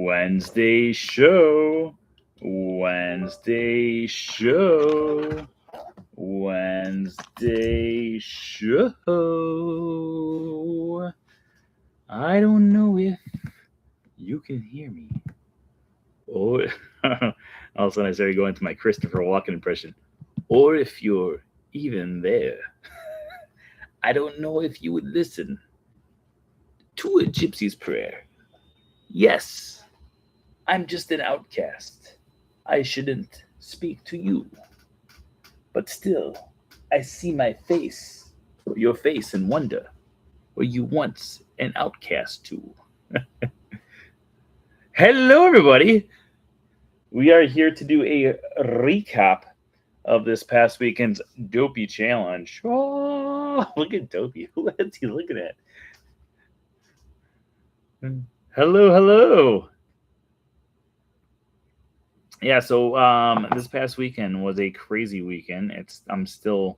Wednesday show. Wednesday show. Wednesday show. I don't know if you can hear me. Or all of a sudden I started going to my Christopher Walken impression. Or if you're even there. I don't know if you would listen to a gypsy's prayer. Yes, I'm just an outcast. I shouldn't speak to you. But still, I see my face, your face, and wonder, were you once an outcast too? Hello, everybody. We are here to do a recap of this past weekend's Dopey challenge. Oh, look at Dopey. Who is he looking at? Hello, hello. Yeah, so this past weekend was a crazy weekend. I'm still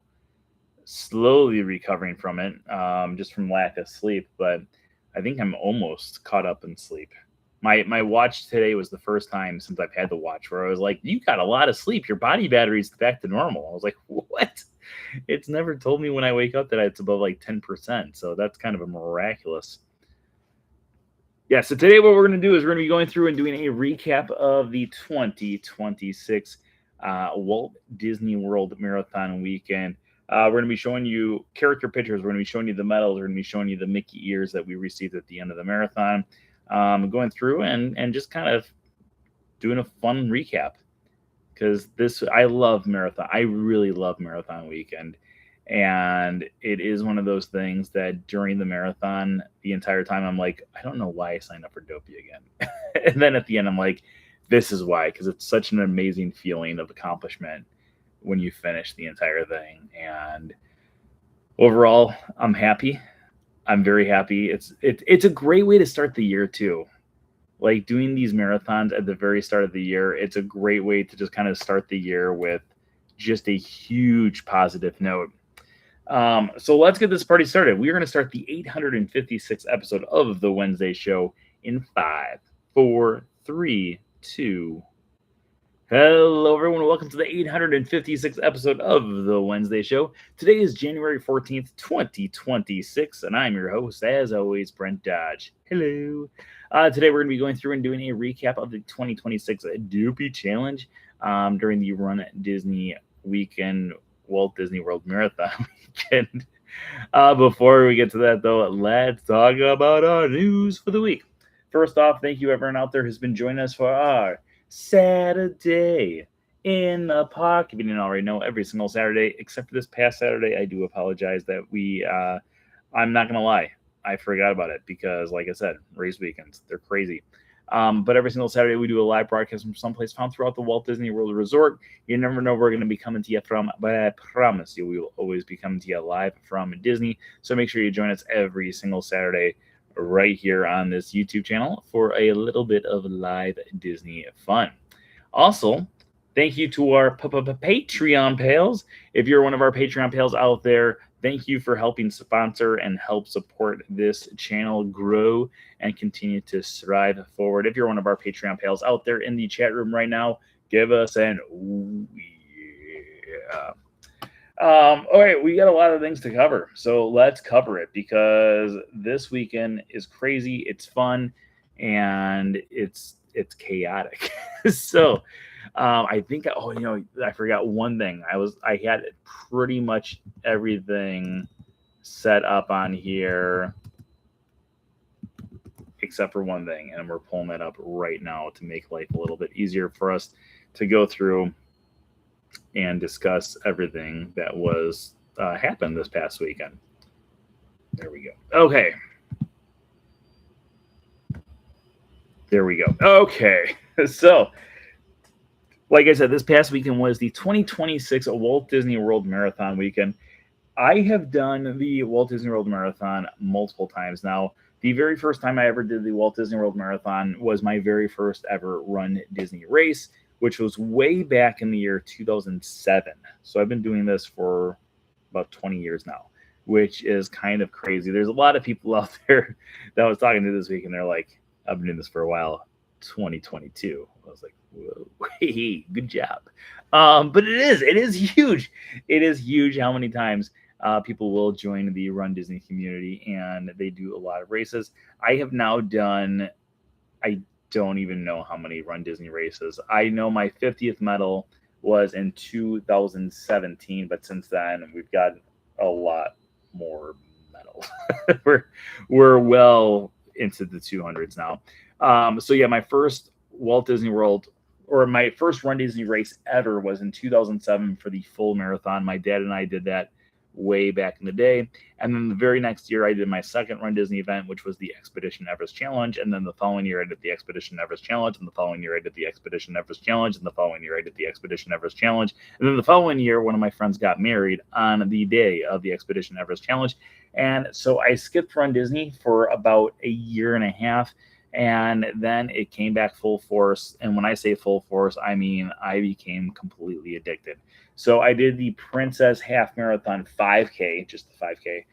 slowly recovering from it, just from lack of sleep, but I think I'm almost caught up in sleep. My watch today was the first time since I've had the watch where I was like, you got a lot of sleep. Your body battery's back to normal. I was like, what? It's never told me when I wake up that it's above like 10%. So that's kind of a miraculous. Yeah, so today what we're going to do is we're going to be going through and doing a recap of the 2026 Walt Disney World Marathon weekend. We're going to be showing you character pictures. We're going to be showing you the medals. We're going to be showing you the Mickey ears that we received at the end of the marathon. Going through and just kind of doing a fun recap because I love marathon. I really love marathon weekend. And it is one of those things that during the marathon, the entire time, I'm like, I don't know why I signed up for Dopey again. And then at the end, I'm like, this is why, because it's such an amazing feeling of accomplishment when you finish the entire thing. And overall, I'm happy. I'm very happy. It's a great way to start the year too. Like doing these marathons at the very start of the year, it's a great way to just kind of start the year with just a huge positive note. So let's get this party started. We're going to start the 856th episode of the Wednesday show in 5, 4, 3, 2. Hello, everyone. Welcome to the 856th episode of the Wednesday show. Today is January 14th, 2026, and I'm your host, as always, Brent Dodge. Hello. Today we're going to be going through and doing a recap of the 2026 Dopey Challenge during the Run Disney weekend, Walt Disney World Marathon weekend. Before we get to that, though, let's talk about our news for the week. First off, thank you everyone out there who's been joining us for our Saturday in the Park. If you didn't already know, every single Saturday, except for this past Saturday, I do apologize that I'm not going to lie, I forgot about it because, like I said, race weekends, they're crazy. But every single Saturday, we do a live broadcast from someplace found throughout the Walt Disney World Resort. You never know where we're going to be coming to you from, but I promise you, we will always be coming to you live from Disney. So make sure you join us every single Saturday right here on this YouTube channel for a little bit of live Disney fun. Also, thank you to our Patreon pals. If you're one of our Patreon pals out there, thank you for helping sponsor and help support this channel grow and continue to strive forward. If you're one of our Patreon pals out there in the chat room right now, give us an ooh, yeah. All right, we got a lot of things to cover, so let's cover it because this weekend is crazy, it's fun, and it's chaotic. So I think I forgot one thing. I had pretty much everything set up on here except for one thing, and we're pulling that up right now to make life a little bit easier for us to go through and discuss everything that was happened this past weekend. There we go. Okay. There we go. Okay. So, like I said, this past weekend was the 2026 Walt Disney World Marathon weekend. I have done the Walt Disney World Marathon multiple times now. The very first time I ever did the Walt Disney World Marathon was my very first ever Run Disney race, which was way back in the year 2007. So I've been doing this for about 20 years now, which is kind of crazy. There's a lot of people out there that I was talking to this week, and they're like, I've been doing this for a while. 2022. I was like, whoa, hey, good job. But it is huge. It is huge how many times people will join the Run Disney community, and they do a lot of races. I have now done, I don't even know how many Run Disney races. I know my 50th medal was in 2017, but since then we've got a lot more medals. we're we're well into the 200s now. So yeah, my first Walt Disney World, or my first Run Disney race ever, was in 2007 for the full marathon. My dad and I did that way back in the day. And then the very next year, I did my second Run Disney event, which was the Expedition Everest Challenge. And then the following year, I did the Expedition Everest Challenge. And the following year, I did the Expedition Everest Challenge. And the following year, I did the Expedition Everest Challenge. And then the following year, one of my friends got married on the day of the Expedition Everest Challenge. And so I skipped Run Disney for about a year and a half. And then it came back full force. And when I say full force, I mean I became completely addicted. So I did the Princess Half Marathon 5K, just the 5K.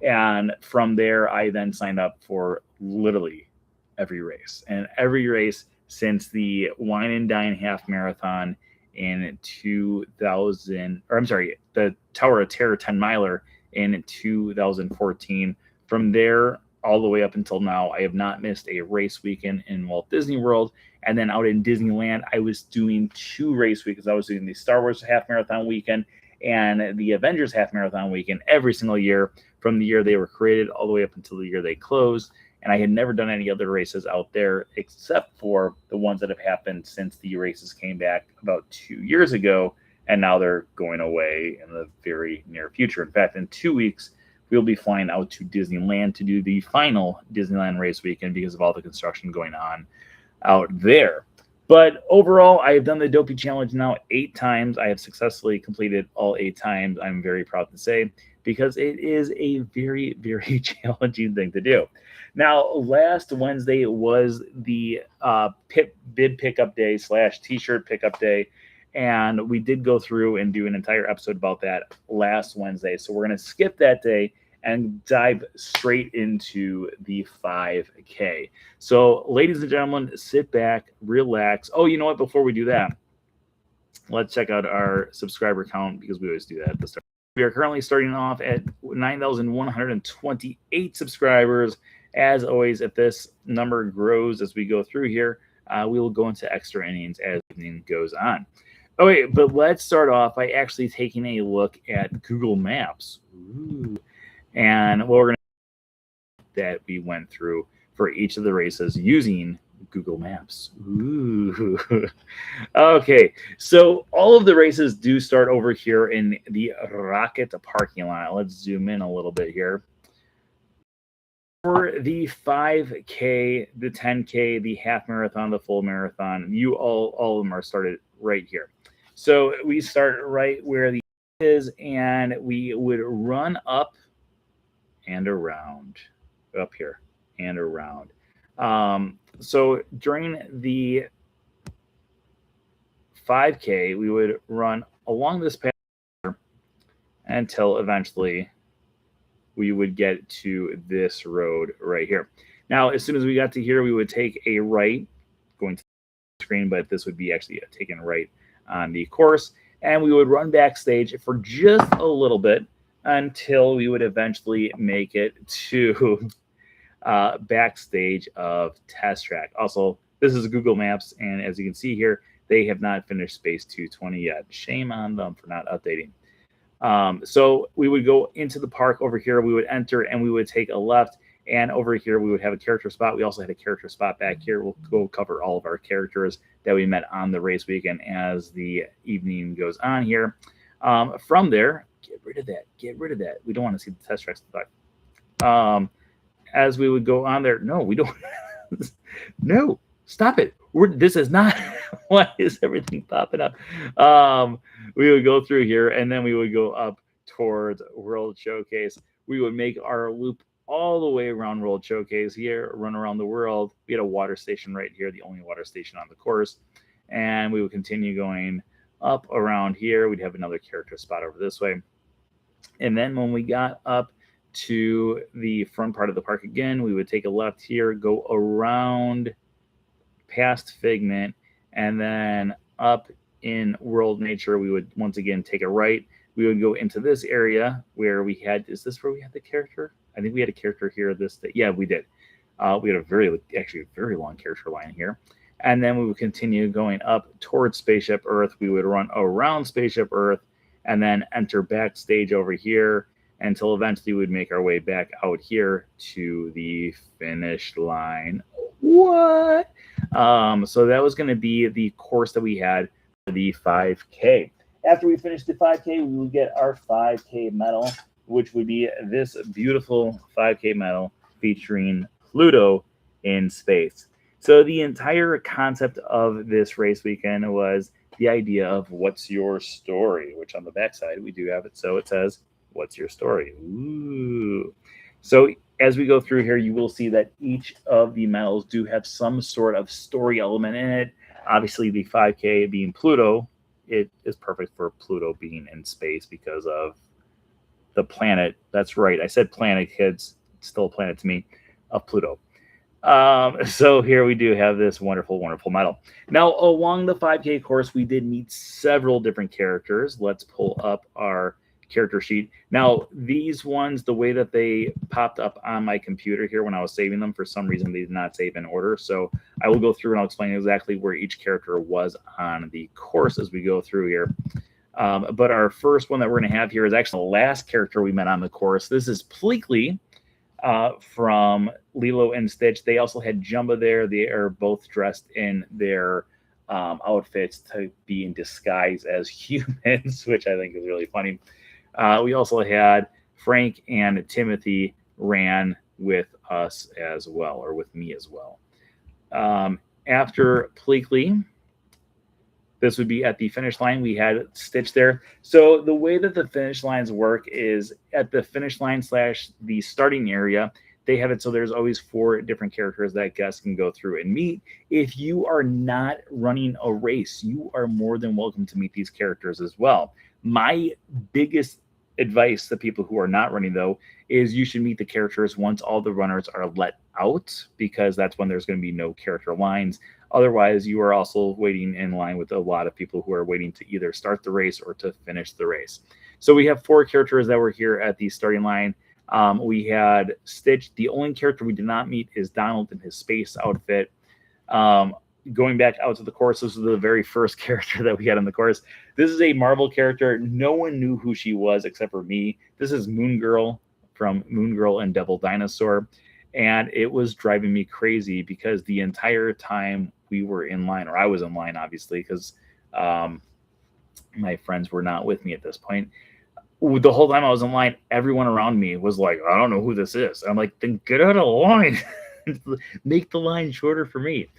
And from there, I then signed up for literally every race. And every race since the Wine and Dine Half Marathon in 2000, or I'm sorry, the Tower of Terror 10 miler in 2014. From there, all the way up until now, I have not missed a race weekend in Walt Disney World. And then out in Disneyland, I was doing 2 race weekends. I was doing the Star Wars Half Marathon weekend and the Avengers Half Marathon weekend every single year from the year they were created all the way up until the year they closed. And I had never done any other races out there except for the ones that have happened since the races came back about 2 years ago. And now they're going away in the very near future. In fact, in 2 weeks, we'll be flying out to Disneyland to do the final Disneyland race weekend because of all the construction going on out there. But overall, I have done the Dopey Challenge now 8 times. I have successfully completed all 8 times, I'm very proud to say, because it is a very, very challenging thing to do. Now, last Wednesday was the bid pickup day / t-shirt pickup day. And we did go through and do an entire episode about that last Wednesday. So we're going to skip that day and dive straight into the 5K. So, ladies and gentlemen, sit back, relax. Oh, you know what? Before we do that, let's check out our subscriber count because we always do that at the start. We are currently starting off at 9,128 subscribers. As always, if this number grows as we go through here, we will go into extra innings as evening goes on. Okay, but let's start off by actually taking a look at Google Maps. Ooh. And what we're going to do that we went through for each of the races using Google Maps. Ooh. Okay, so all of the races do start over here in the Rocket parking lot. Let's zoom in a little bit here. For the 5K, the 10K, the half marathon, the full marathon, all of them are started right here. So we start right where the is, and we would run up and around, up here and around. So during the 5K, we would run along this path until eventually we would get to this road right here. Now, as soon as we got to here, we would take a right, going to the screen, but this would be actually taken right on the course, and we would run backstage for just a little bit until we would eventually make it to backstage of Test Track. Also, this is Google Maps, and as you can see here, they have not finished Space 220 yet. Shame on them for not updating. So we would go into the park over here, we would enter, and we would take a left, and over here we would have a character spot. We also had a character spot back here. We'll go cover all of our characters that we met on the race weekend as the evening goes on here. From there, get rid of that. We don't want to see the Test Track stuff. As we would go on there, no, we don't. No, stop it. This is not. Why is everything popping up? We would go through here, and then we would go up towards World Showcase. We would make our loop all the way around World Showcase here, run around the world. We had a water station right here, the only water station on the course. And we would continue going up around here. We'd have another character spot over this way. And then when we got up to the front part of the park again, we would take a left here, go around past Figment, and then up in World Nature, we would once again take a right. We would go into this area where we had, is this where we had the character? I think we had a character here this day. Yeah, we did. We had actually a very long character line here. And then we would continue going up towards Spaceship Earth. We would run around Spaceship Earth and then enter backstage over here until eventually we'd make our way back out here to the finish line. What? So that was going to be the course that we had for the 5K. After we finished the 5K, we would get our 5K medal, which would be this beautiful 5K medal featuring Pluto in space. So the entire concept of this race weekend was the idea of what's your story, which on the backside we do have it. So it says, what's your story? Ooh. So as we go through here, you will see that each of the medals do have some sort of story element in it. Obviously, the 5K being Pluto, it is perfect for Pluto being in space because of the planet. That's right. I said planet, kids. It's still a planet to me, of Pluto. So here we do have this wonderful, wonderful medal. Now, along the 5K course, we did meet several different characters. Let's pull up our character sheet. Now, these ones, the way that they popped up on my computer here when I was saving them, for some reason they did not save in order. So I will go through and I'll explain exactly where each character was on the course as we go through here. But our first one that we're going to have here is actually the last character we met on the course. This is Pleakley from Lilo and Stitch. They also had Jumba there. They are both dressed in their outfits to be in disguise as humans, which I think is really funny. We also had Frank and Timothy ran with us as well, or with me as well. After Pleakley, this would be at the finish line. We had Stitch there. So the way that the finish lines work is at the finish line / the starting area, they have it so there's always 4 different characters that guests can go through and meet. If you are not running a race, you are more than welcome to meet these characters as well. My biggest advice to people who are not running, though, is you should meet the characters once all the runners are let out, because that's when there's going to be no character lines. Otherwise, you are also waiting in line with a lot of people who are waiting to either start the race or to finish the race. So we have 4 characters that were here at the starting line. We had Stitch. The only character we did not meet is Donald in his space outfit. Going back out to the course, this was the very first character that we had on the course. This is a Marvel character. No one knew who she was except for me. This is Moon Girl from Moon Girl and W.E.D.nesday. And it was driving me crazy because the entire time we were in line, or I was in line, obviously, because my friends were not with me at this point. The whole time I was in line, everyone around me was like, I don't know who this is. I'm like, then get out of the line. Make the line shorter for me.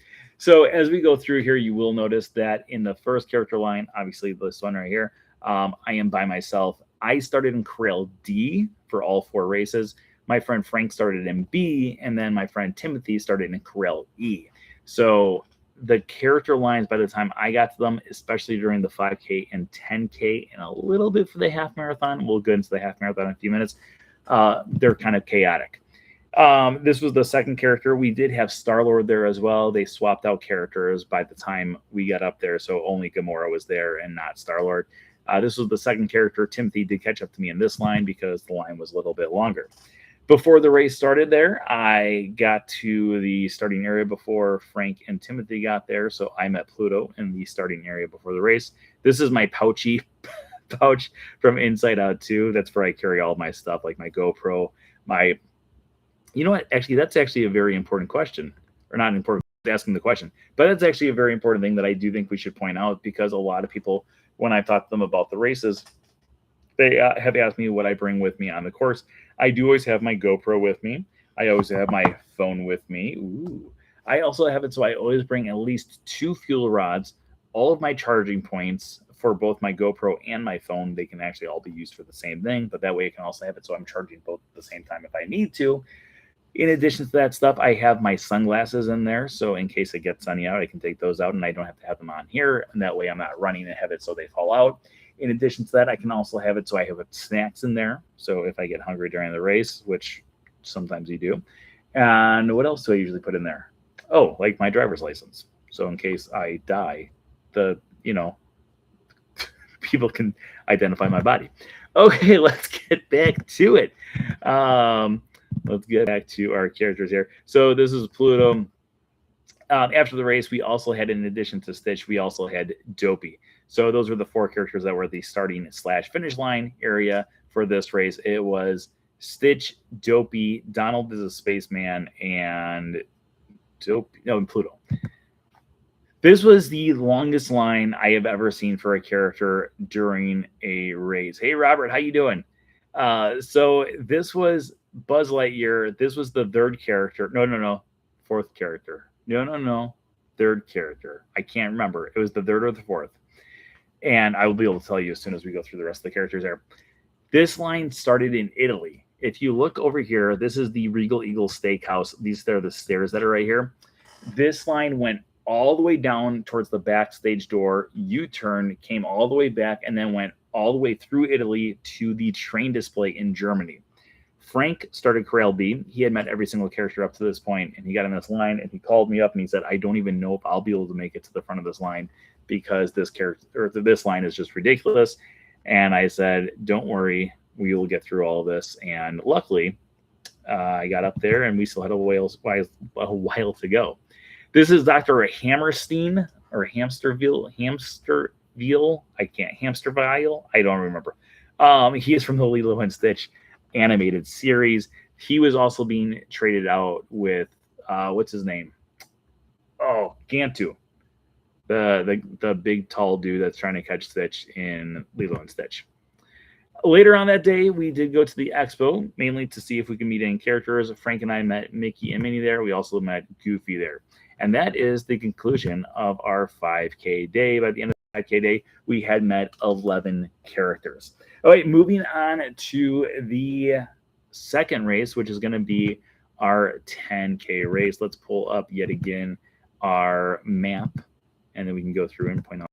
So as we go through here, you will notice that in the first character line, obviously this one right here, I am by myself. I started in Corral D for all 4 races. My friend Frank started in B, and then my friend Timothy started in Corral E. So the character lines, by the time I got to them, especially during the 5K and 10K and a little bit for the half marathon, we'll go into the half marathon in a few minutes, they're kind of chaotic. This was the second character. We did have Star-Lord there as well. They swapped out characters by the time we got up there, so only Gamora was there and not Star-Lord. This was the second character. Timothy did catch up to me in this line because the line was a little bit longer. Before the race started there, I got to the starting area before Frank and Timothy got there, so I met Pluto in the starting area before the race. This is my pouchy pouch from Inside Out 2. That's where I carry all my stuff, like my GoPro, my... You know what? Actually, that's actually a very important question. Or not important, asking the question. But that's actually a very important thing that I do think we should point out, because a lot of people, when I've talked to them about the races, they have asked me what I bring with me on the course. I do always have my GoPro with me. I always have my phone with me. Ooh. I also have it so I always bring at least 2 fuel rods, all of my charging points for both my GoPro and my phone. They can actually all be used for the same thing, but that way I can also have it so I'm charging both at the same time if I need to. In addition to that stuff, I have my sunglasses in there, so in case it gets sunny out, I can take those out and I don't have to have them on here, and that way I'm not running and have it so they fall out. In addition to that, I can also have it so I have snacks in there, so if I get hungry during the race, which sometimes you do. And what else do I usually put in there? Oh, like my driver's license. So in case I die, the people can identify my body. Okay, let's get back to it. Um, let's get back to our characters here. So this is Pluto. After the race, we also had, in addition to Stitch, we also had Dopey. So those were the four characters that were the starting / finish line area for this race. It was Stitch, Dopey, Donald is a spaceman, and and Pluto. This was the longest line I have ever seen for a character during a race. Hey, Robert, how you doing? So this was Buzz Lightyear. This was the third character. No. Fourth character. No. Third character. I can't remember. It was the third or the fourth. And I will be able to tell you as soon as we go through the rest of the characters there. This line started in Italy. If you look over here, this is the Regal Eagle Steakhouse. These are the stairs that are right here. This line went all the way down towards the backstage door, U-turn, came all the way back, and then went all the way through Italy to the train display in Germany. Frank started Corral B. He had met every single character up to this point, and he got on this line, and he called me up, and he said, I don't even know if I'll be able to make it to the front of this line because this line is just ridiculous. And I said, don't worry, we will get through all of this. And luckily, I got up there, and we still had a while to go. This is Dr. Hammerstein or Hamsterville. Hamsterville. I don't remember. He is from the Lilo and Stitch animated series. He was also being traded out with what's his name? Oh, Gantu, the big tall dude that's trying to catch Stitch in Lilo and Stitch. Later on that day, we did go to the expo, mainly to see if we can meet any characters. Frank and I met Mickey and Minnie there. We also met Goofy there. And that is the conclusion of our 5K day. By the end of the 5K day, we had met 11 characters. All right, moving on to the second race, which is going to be our 10K race. Let's pull up yet again our map, and then we can go through and point out.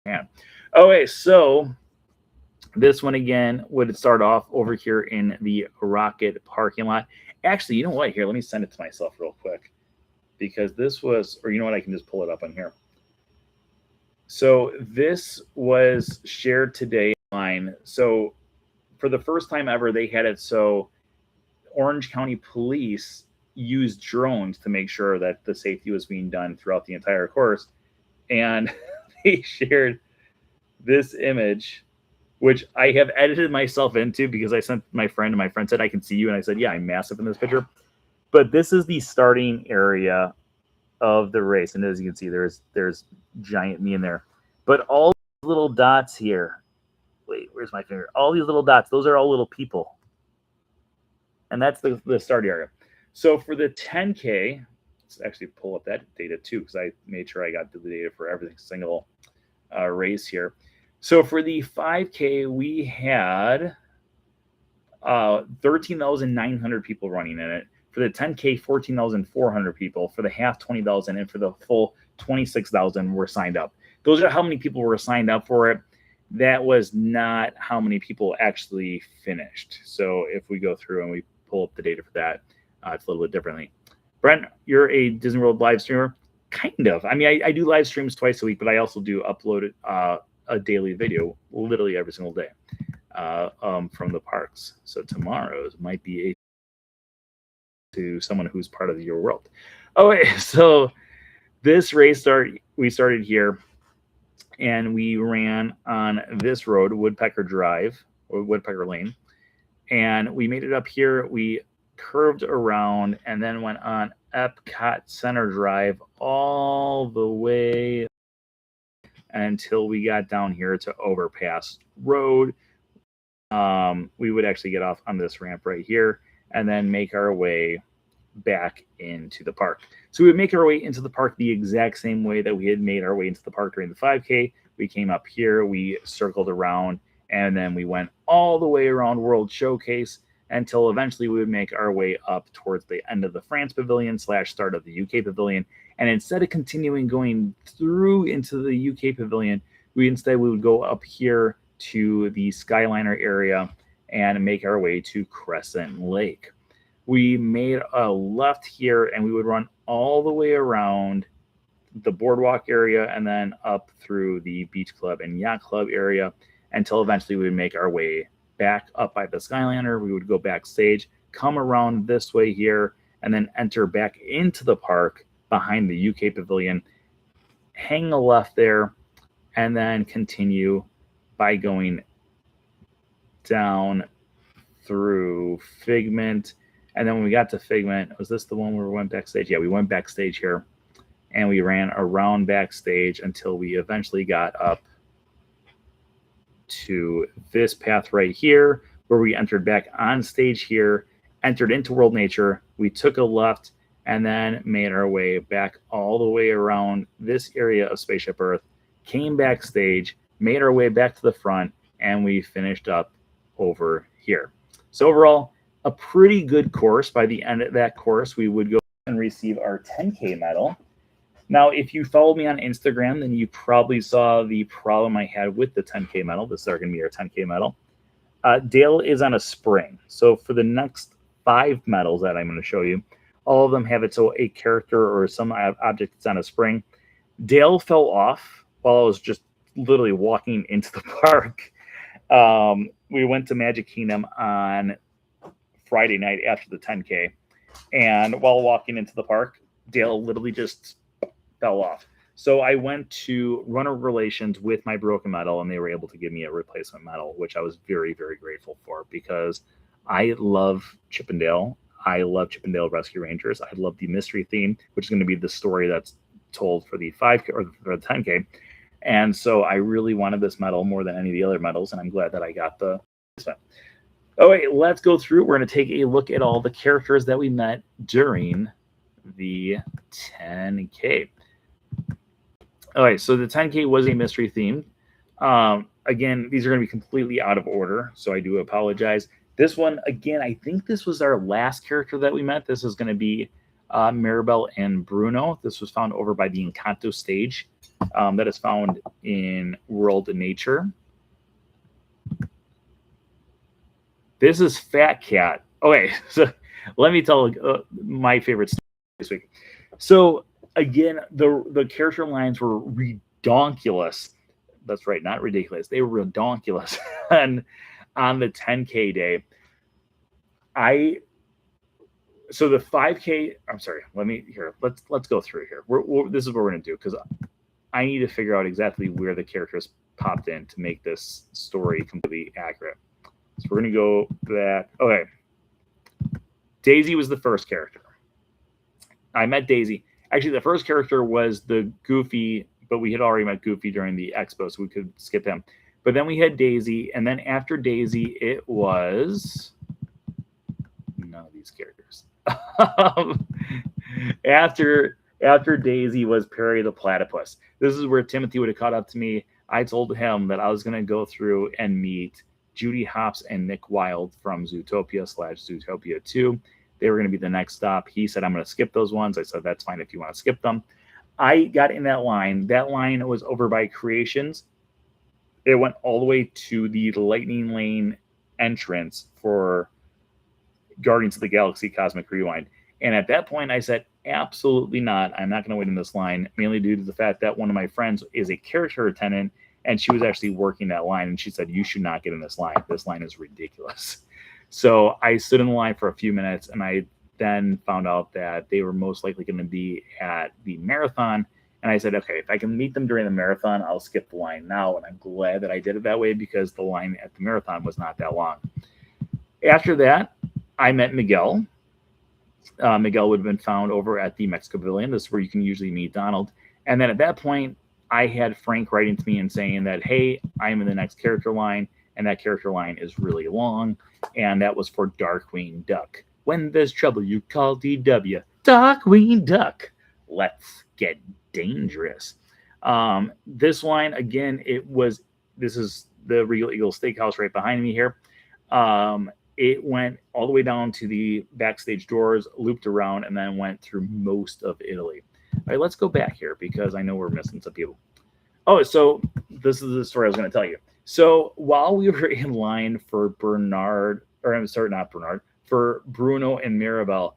Yeah. Okay, so this one again would start off over here in the Rocket parking lot. Actually, you know what? Here, let me send it to myself real quick because this was, or you know what? I can just pull it up on here. So this was shared today online. So for the first time ever, they had it so Orange County Police used drones to make sure that the safety was being done throughout the entire course. And they shared this image, which I have edited myself into because I sent my friend, and my friend said, I can see you. And I said, yeah, I'm massive in this picture. But this is the starting area of the race. And as you can see, there's giant me in there. But all these little dots here, wait, where's my finger? All these little dots, those are all little people. And that's the start area. So for the 10K, let's actually pull up that data too, because I made sure I got the data for every single race here. So for the 5K, we had 13,900 people running in it. For the 10K, 14,400 people. For the half, 20,000. And for the full, 26,000 were signed up. Those are how many people were signed up for it. That was not how many people actually finished. So if we go through and we pull up the data for that, it's a little bit differently. Brent, you're a Disney World live streamer? Kind of. I mean, I do live streams twice a week, but I also do upload a daily video literally every single day from the parks. So tomorrow's might be to someone who's part of your world. Okay, so this race we started here, and we ran on this road, Woodpecker Drive, or Woodpecker Lane, and we made it up here. We curved around and then went on Epcot Center Drive all the way until we got down here to Overpass Road. We would actually get off on this ramp right here and then make our way back into the park. So we would make our way into the park the exact same way that we had made our way into the park during the 5K. We came up here, we circled around, and then we went all the way around World Showcase until eventually we would make our way up towards the end of the France Pavilion / start of the UK Pavilion. And instead of continuing going through into the UK Pavilion, we would go up here to the Skyliner area and make our way to Crescent Lake. We made a left here, and we would run all the way around the boardwalk area and then up through the beach club and yacht club area until eventually we would make our way back up by the Skyliner. We would go backstage, come around this way here, and then enter back into the park behind the UK Pavilion, hang a left there, and then continue by going down through Figment. And then when we got to Figment, was this the one where we went backstage? Yeah, we went backstage here and we ran around backstage until we eventually got up to this path right here where we entered back on stage here, entered into World Nature. We took a left and then made our way back all the way around this area of Spaceship Earth, came backstage, made our way back to the front, and we finished up over here. So overall, a pretty good course. By the end of that course, we would go and receive our 10K medal. Now, if you follow me on Instagram, then you probably saw the problem I had with the 10K medal. This is going to be our 10K medal. Dale is on a spring. So for the next 5 medals that I'm going to show you, all of them have a character or some object that's on a spring. Dale fell off while I was just literally walking into the park. We went to Magic Kingdom on Friday night after the 10K. And while walking into the park, Dale literally just fell off. So I went to Runner Relations with my broken medal, and they were able to give me a replacement medal, which I was very, very grateful for because I love Chippendale. I love Chippendale Rescue Rangers. I love the mystery theme, which is going to be the story that's told for the 5K or the 10K. And so I really wanted this medal more than any of the other medals, and I'm glad that I got the replacement. All right, let's go through. We're going to take a look at all the characters that we met during the 10K. All right, so the 10K was a mystery theme. Again, these are going to be completely out of order, so I do apologize. This one, again, I think this was our last character that we met. This is going to be Mirabelle and Bruno. This was found over by the Encanto stage that is found in World of Nature. This is Fat Cat. Okay, so let me tell my favorite story this week. So again, the character lines were redonkulous. That's right, not ridiculous. They were redonkulous on the 10K day. So the 5K. I'm sorry. Let's go through here. This is what we're gonna do because I need to figure out exactly where the characters popped in to make this story completely accurate. So we're gonna go back. Okay. Daisy was the first character. I met Daisy. Actually, the first character was the Goofy, but we had already met Goofy during the expo, so we could skip him. But then we had Daisy, and then after Daisy, it was none of these characters. After Daisy was Perry the Platypus. This is where Timothy would have caught up to me. I told him that I was going to go through and meet Judy Hopps and Nick Wilde from Zootopia/Zootopia 2. They were going to be the next stop. He said, I'm going to skip those ones. I said, that's fine if you want to skip them. I got in that line. That line was over by Creations. It went all the way to the Lightning Lane entrance for Guardians of the Galaxy Cosmic Rewind. And at that point, I said, absolutely not. I'm not going to wait in this line, mainly due to the fact that one of my friends is a character attendant, and she was actually working that line. And she said, you should not get in this line. This line is ridiculous. So I stood in the line for a few minutes, and I then found out that they were most likely going to be at the marathon. And I said, okay, if I can meet them during the marathon, I'll skip the line now. And I'm glad that I did it that way because the line at the marathon was not that long. After that, I met Miguel. Miguel would have been found over at the Mexico Pavilion. This is where you can usually meet Donald. And then at that point, I had Frank writing to me and saying that, hey, I'm in the next character line, and that character line is really long. And that was for Darkwing Duck. When there's trouble, you call DW. Darkwing Duck. Let's get dangerous. This line, again, this is the Regal Eagle Steakhouse right behind me here. It went all the way down to the backstage doors, looped around, and then went through most of Italy. All right, let's go back here because I know we're missing some people. Oh, so this is the story I was going to tell you. So while we were in line for for Bruno and Mirabelle,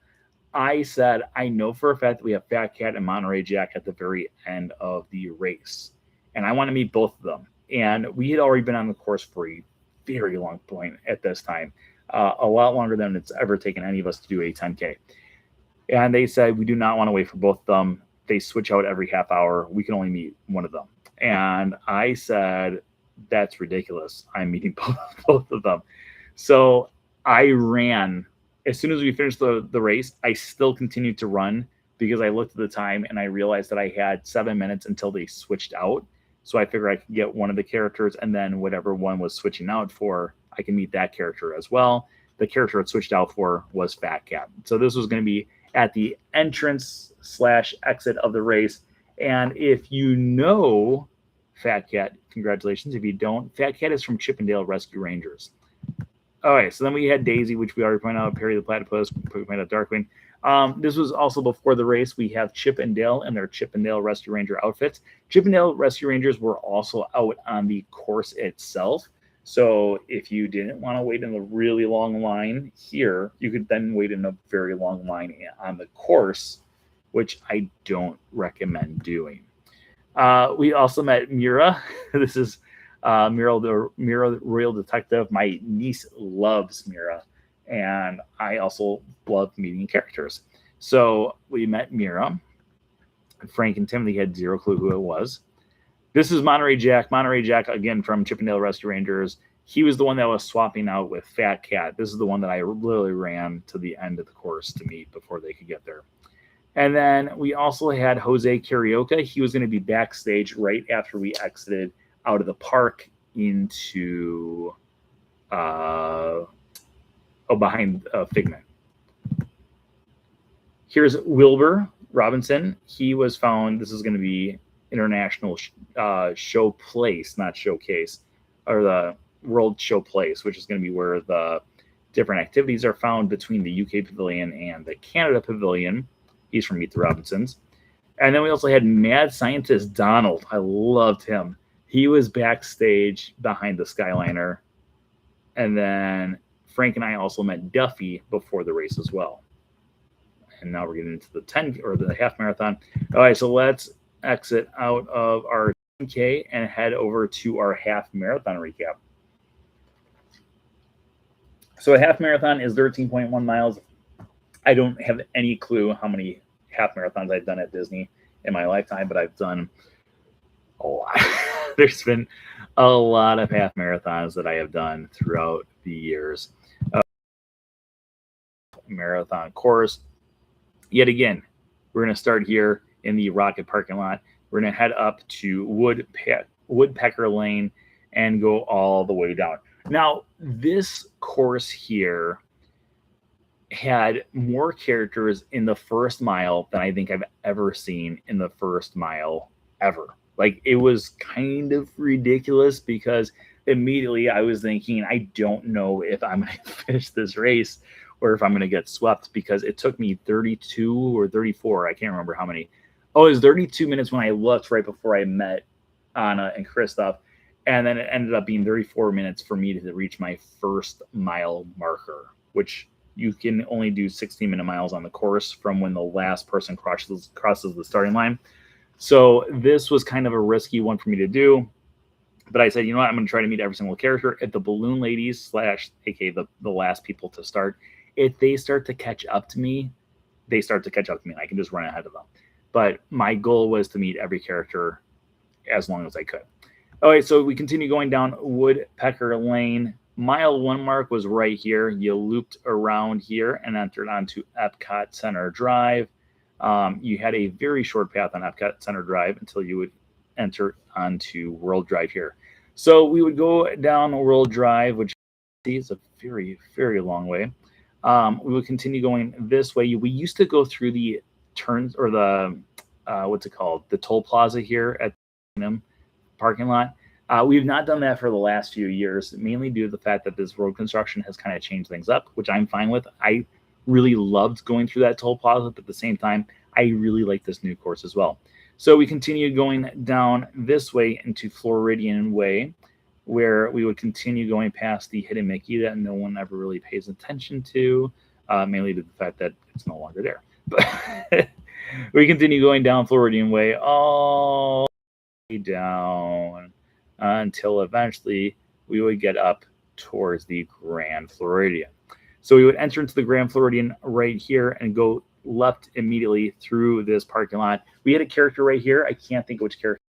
I said, I know for a fact that we have Fat Cat and Monterey Jack at the very end of the race, and I want to meet both of them. And we had already been on the course for a very long point at this time, a lot longer than it's ever taken any of us to do a 10K. And they said, we do not want to wait for both of them. They switch out every half hour. We can only meet one of them. And I said, that's ridiculous. I'm meeting both of them. So I ran. As soon as we finished the race, I still continued to run because I looked at the time and I realized that I had 7 minutes until they switched out. So I figured I could get one of the characters, and then whatever one was switching out for, I can meet that character as well. The character it switched out for was Fat Cat. So this was going to be at the entrance / exit of the race. And if you know Fat Cat, congratulations. If you don't, Fat Cat is from Chippendale Rescue Rangers. All right, so then we had Daisy, which we already pointed out, Perry the Platypus, we pointed out Darkwing. This was also before the race. We have Chip and Dale and their Chippendale Rescue Ranger outfits. Chippendale Rescue Rangers were also out on the course itself. So if you didn't want to wait in a really long line here, you could then wait in a very long line on the course, which I don't recommend doing. We also met Mira. This is Mira, the Royal Detective. My niece loves Mira, and I also love meeting characters. So we met Mira. Frank and Timothy had zero clue who it was. This is Monterey Jack. Monterey Jack, again, from Chippendale Rescue Rangers. He was the one that was swapping out with Fat Cat. This is the one that I literally ran to the end of the course to meet before they could get there. And then we also had Jose Carioca. He was going to be backstage right after we exited out of the park into behind Figment. Here's Wilbur Robinson. He was found. This is going to be International Show Place, not Showcase, or the World Show Place, which is going to be where the different activities are found between the UK Pavilion and the Canada Pavilion. He's from Meet the Robinsons. And then we also had Mad Scientist Donald. I loved him. He was backstage behind the Skyliner. And then Frank and I also met Duffy before the race as well. And now we're getting into the 10 or the half marathon. All right, so let's exit out of our 10K and head over to our half marathon recap. So a half marathon is 13.1 miles. I don't have any clue how many half marathons I've done at Disney in my lifetime, but I've done a lot. There's been a lot of half marathons that I have done throughout the years. Marathon course. Yet again, we're going to start here in the Rocket parking lot. We're going to head up to Woodpecker Lane and go all the way down. Now, this course here had more characters in the first mile than I think I've ever seen in the first mile ever. Like, it was kind of ridiculous because immediately I was thinking, I don't know if I'm going to finish this race or if I'm going to get swept, because it took me 32 or 34. I can't remember how many. Oh, it was 32 minutes when I looked right before I met Anna and Christoph. And then it ended up being 34 minutes for me to reach my first mile marker, which you can only do 16-minute miles on the course from when the last person crosses the starting line. So this was kind of a risky one for me to do. But I said, you know what, I'm going to try to meet every single character. If the balloon ladies / aka the last people to start, if they start to catch up to me, they start to catch up to me and I can just run ahead of them. But my goal was to meet every character as long as I could. All right, so we continue going down Woodpecker Lane. Mile 1 mark was right here. You looped around here and entered onto Epcot Center Drive. You had a very short path on Epcot Center Drive until you would enter onto World Drive here. So we would go down World Drive, which is a very, very long way. We would continue going this way. We used to go through the turns or the, the toll plaza here at the parking lot. We've not done that for the last few years, mainly due to the fact that this road construction has kind of changed things up, which I'm fine with. I really loved going through that toll plaza, but at the same time, I really like this new course as well. So we continue going down this way into Floridian Way, where we would continue going past the Hidden Mickey that no one ever really pays attention to. mainly to the fact that it's no longer there. But we continue going down Floridian Way all the way down until eventually we would get up towards the Grand Floridian. So we would enter into the Grand Floridian right here and go left immediately through this parking lot. We had a character right here. I can't think of which character.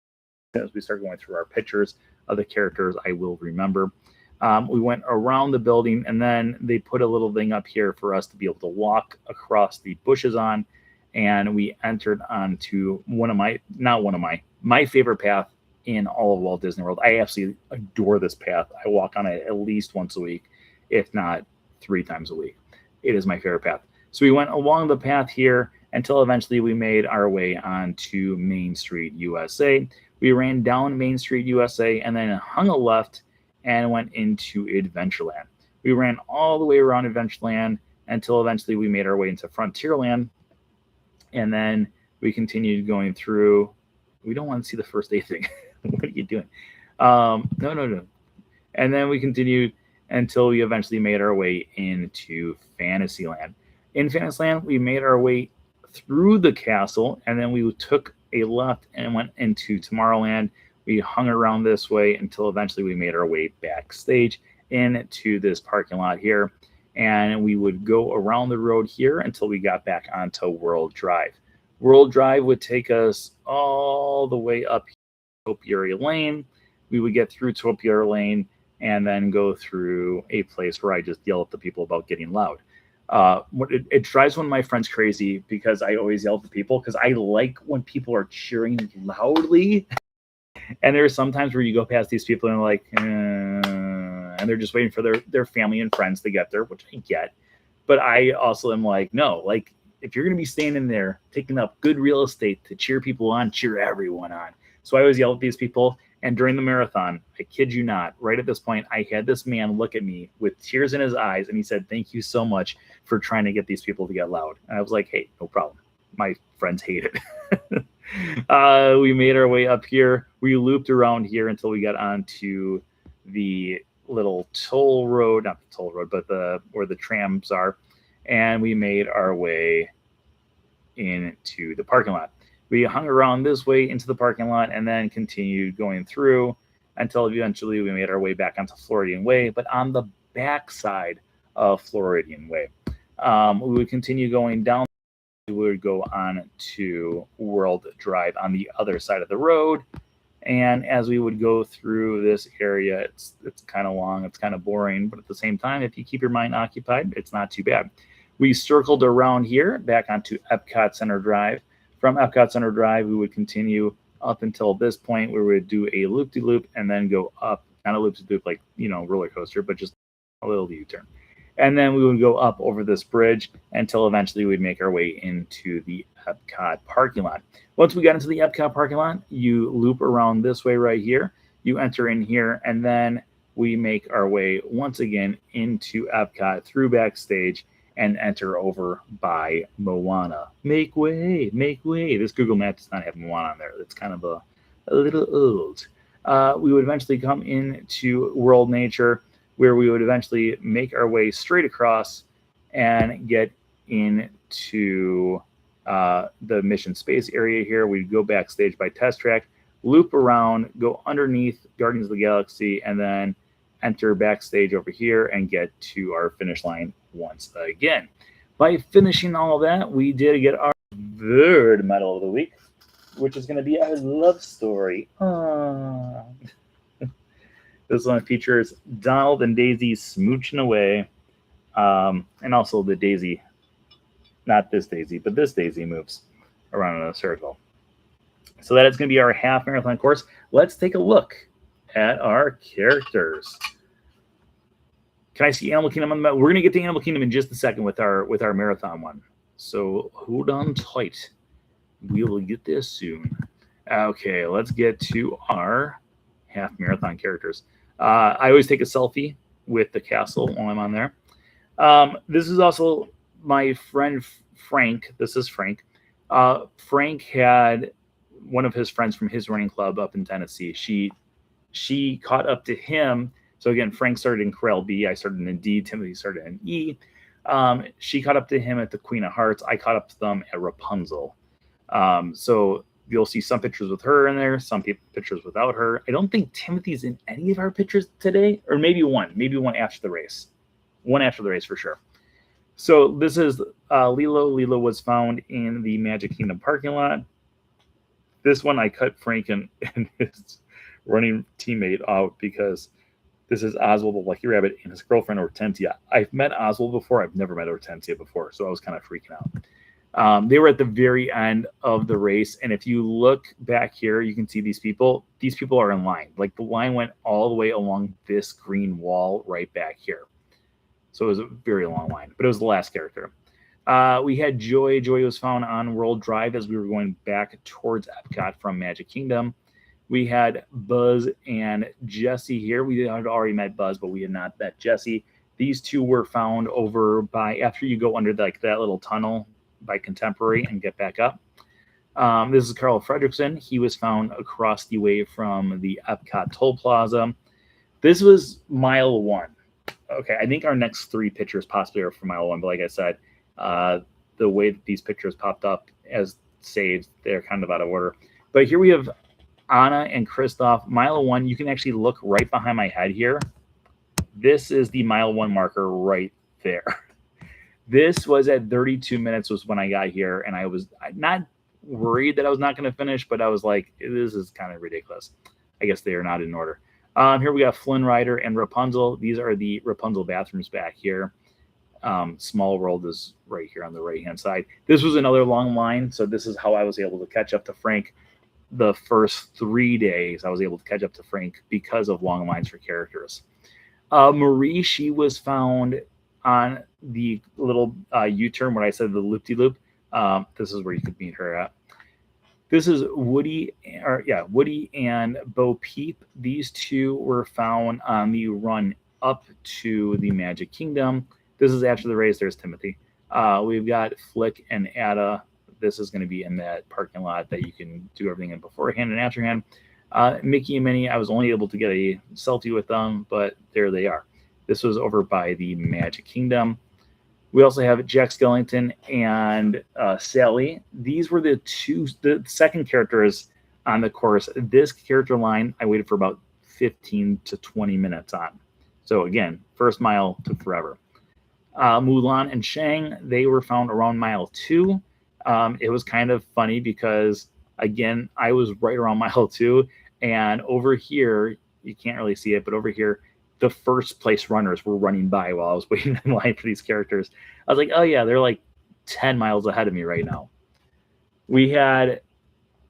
As we start going through our pictures of the characters, I will remember. We went around the building, and then they put a little thing up here for us to be able to walk across the bushes on, and we entered onto my favorite path in all of Walt Disney World. I absolutely adore this path. I walk on it at least once a week, if not 3 times a week. It is my favorite path. So we went along the path here until eventually we made our way onto Main Street, USA. We ran down Main Street, USA, and then hung a left and went into Adventureland. We ran all the way around Adventureland until eventually we made our way into Frontierland, and then we continued going through. We don't want to see the first day thing. What are you doing? No. And then we continued until we eventually made our way into Fantasyland. In Fantasyland, we made our way through the castle, and then we took a left and went into Tomorrowland. We hung around this way until eventually we made our way backstage into this parking lot here, and we would go around the road here until we got back onto World Drive. World Drive would take us all the way up Topiary Lane. We would get through Topiary Lane and then go through a place where I just yell at the people about getting loud. It drives one of my friends crazy because I always yell at the people because I like when people are cheering loudly. And there are some times where you go past these people and they're like, and they're just waiting for their family and friends to get there, which I get. But I also am like, no, like if you're going to be standing there taking up good real estate to cheer people on, cheer everyone on. So I always yell at these people. And during the marathon, I kid you not, right at this point, I had this man look at me with tears in his eyes, and he said, "Thank you so much for trying to get these people to get loud." And I was like, hey, no problem. My friends hate it. We made our way up here. We looped around here until we got onto the little toll road, not the toll road, but where the trams are. And we made our way into the parking lot. We hung around this way into the parking lot and then continued going through until eventually we made our way back onto Floridian Way, but on the back side of Floridian Way. We would continue going down. We would go on to World Drive on the other side of the road. And as we would go through this area, it's kind of long, it's kind of boring, but at the same time, if you keep your mind occupied, it's not too bad. We circled around here back onto Epcot Center Drive. From Epcot Center Drive, we would continue up until this point where we would do a loop-de-loop and then go up, not a loop-de-loop like, roller coaster, but just a little U-turn. And then we would go up over this bridge until eventually we'd make our way into the Epcot parking lot. Once we got into the Epcot parking lot, you loop around this way right here. You enter in here, and then we make our way once again into Epcot through backstage and enter over by Moana. Make way, make way. This Google Map does not have Moana on there. It's kind of a little old. We would eventually come into World Nature, where we would eventually make our way straight across and get into the Mission Space area here. We'd go backstage by Test Track, loop around, go underneath Guardians of the Galaxy, and then enter backstage over here and get to our finish line once again. By finishing all of that, we did get our third medal of the week, which is going to be our love story. This one features Donald and Daisy smooching away, and also the Daisy, not this Daisy, but this Daisy moves around in a circle. So that is going to be our half marathon course. Let's take a look at our characters. Can I see Animal Kingdom on the map? We're going to get to Animal Kingdom in just a second with our marathon one. So hold on tight. We will get this soon. Okay, let's get to our half marathon characters. I always take a selfie with the castle while I'm on there. This is also my friend Frank. This is Frank. Frank had one of his friends from his running club up in Tennessee. She caught up to him. So again, Frank started in Corral B. I started in D. Timothy started in E. She caught up to him at the Queen of Hearts. I caught up to them at Rapunzel. So you'll see some pictures with her in there, some pictures without her. I don't think Timothy's in any of our pictures today, or maybe one after the race. One after the race for sure. So this is Lilo. Lilo was found in the Magic Kingdom parking lot. This one I cut Frank and his running teammate out because this is Oswald the Lucky Rabbit and his girlfriend Hortensia. I've met Oswald before. I've never met Hortensia before, so I was kind of freaking out. They were at the very end of the race, and if you look back here, you can see these people. These people are in line. Like the line went all the way along this green wall right back here. So it was a very long line, but it was the last character. We had Joy. Joy was found on World Drive as we were going back towards Epcot from Magic Kingdom. We had Buzz and Jesse here. We had already met Buzz, but we had not met Jesse. These two were found over by, after you go under like that little tunnel by Contemporary and get back up. This is Carl Fredrickson. He was found across the way from the Epcot Toll Plaza. This was mile one. Okay, I think our next three pictures possibly are for mile one, but like I said, the way that these pictures popped up as saves, they're kind of out of order. But here we have Anna and Christoph. Mile one, you can actually look right behind my head here. This is the mile one marker right there. This was at 32 minutes was when I got here, and I was not worried that I was not going to finish, but I was like, this is kind of ridiculous. I guess they are not in order. Here we got Flynn Rider and Rapunzel. These are the Rapunzel bathrooms back here. Small World is right here on the right-hand side. This was another long line, so this is how I was able to catch up to Frank. The first 3 days, I was able to catch up to Frank because of long lines for characters. Marie, she was found on the little U-turn where I said the loop-de-loop. This is where you could meet her at. This is Woody and Bo Peep. These two were found on the run up to the Magic Kingdom. This is after the race. There's Timothy. We've got Flick and Ada. This is going to be in that parking lot that you can do everything in beforehand and afterhand. Mickey and Minnie, I was only able to get a selfie with them, but there they are. This was over by the Magic Kingdom. We also have Jack Skellington and Sally. These were the second characters on the course. This character line, I waited for about 15 to 20 minutes on. So again, first mile took forever. Mulan and Shang, they were found around mile 2. It was kind of funny because, again, I was right around mile 2. And over here, you can't really see it, but over here, the first place runners were running by while I was waiting in line for these characters. I was like, oh yeah, they're like 10 miles ahead of me right now. We had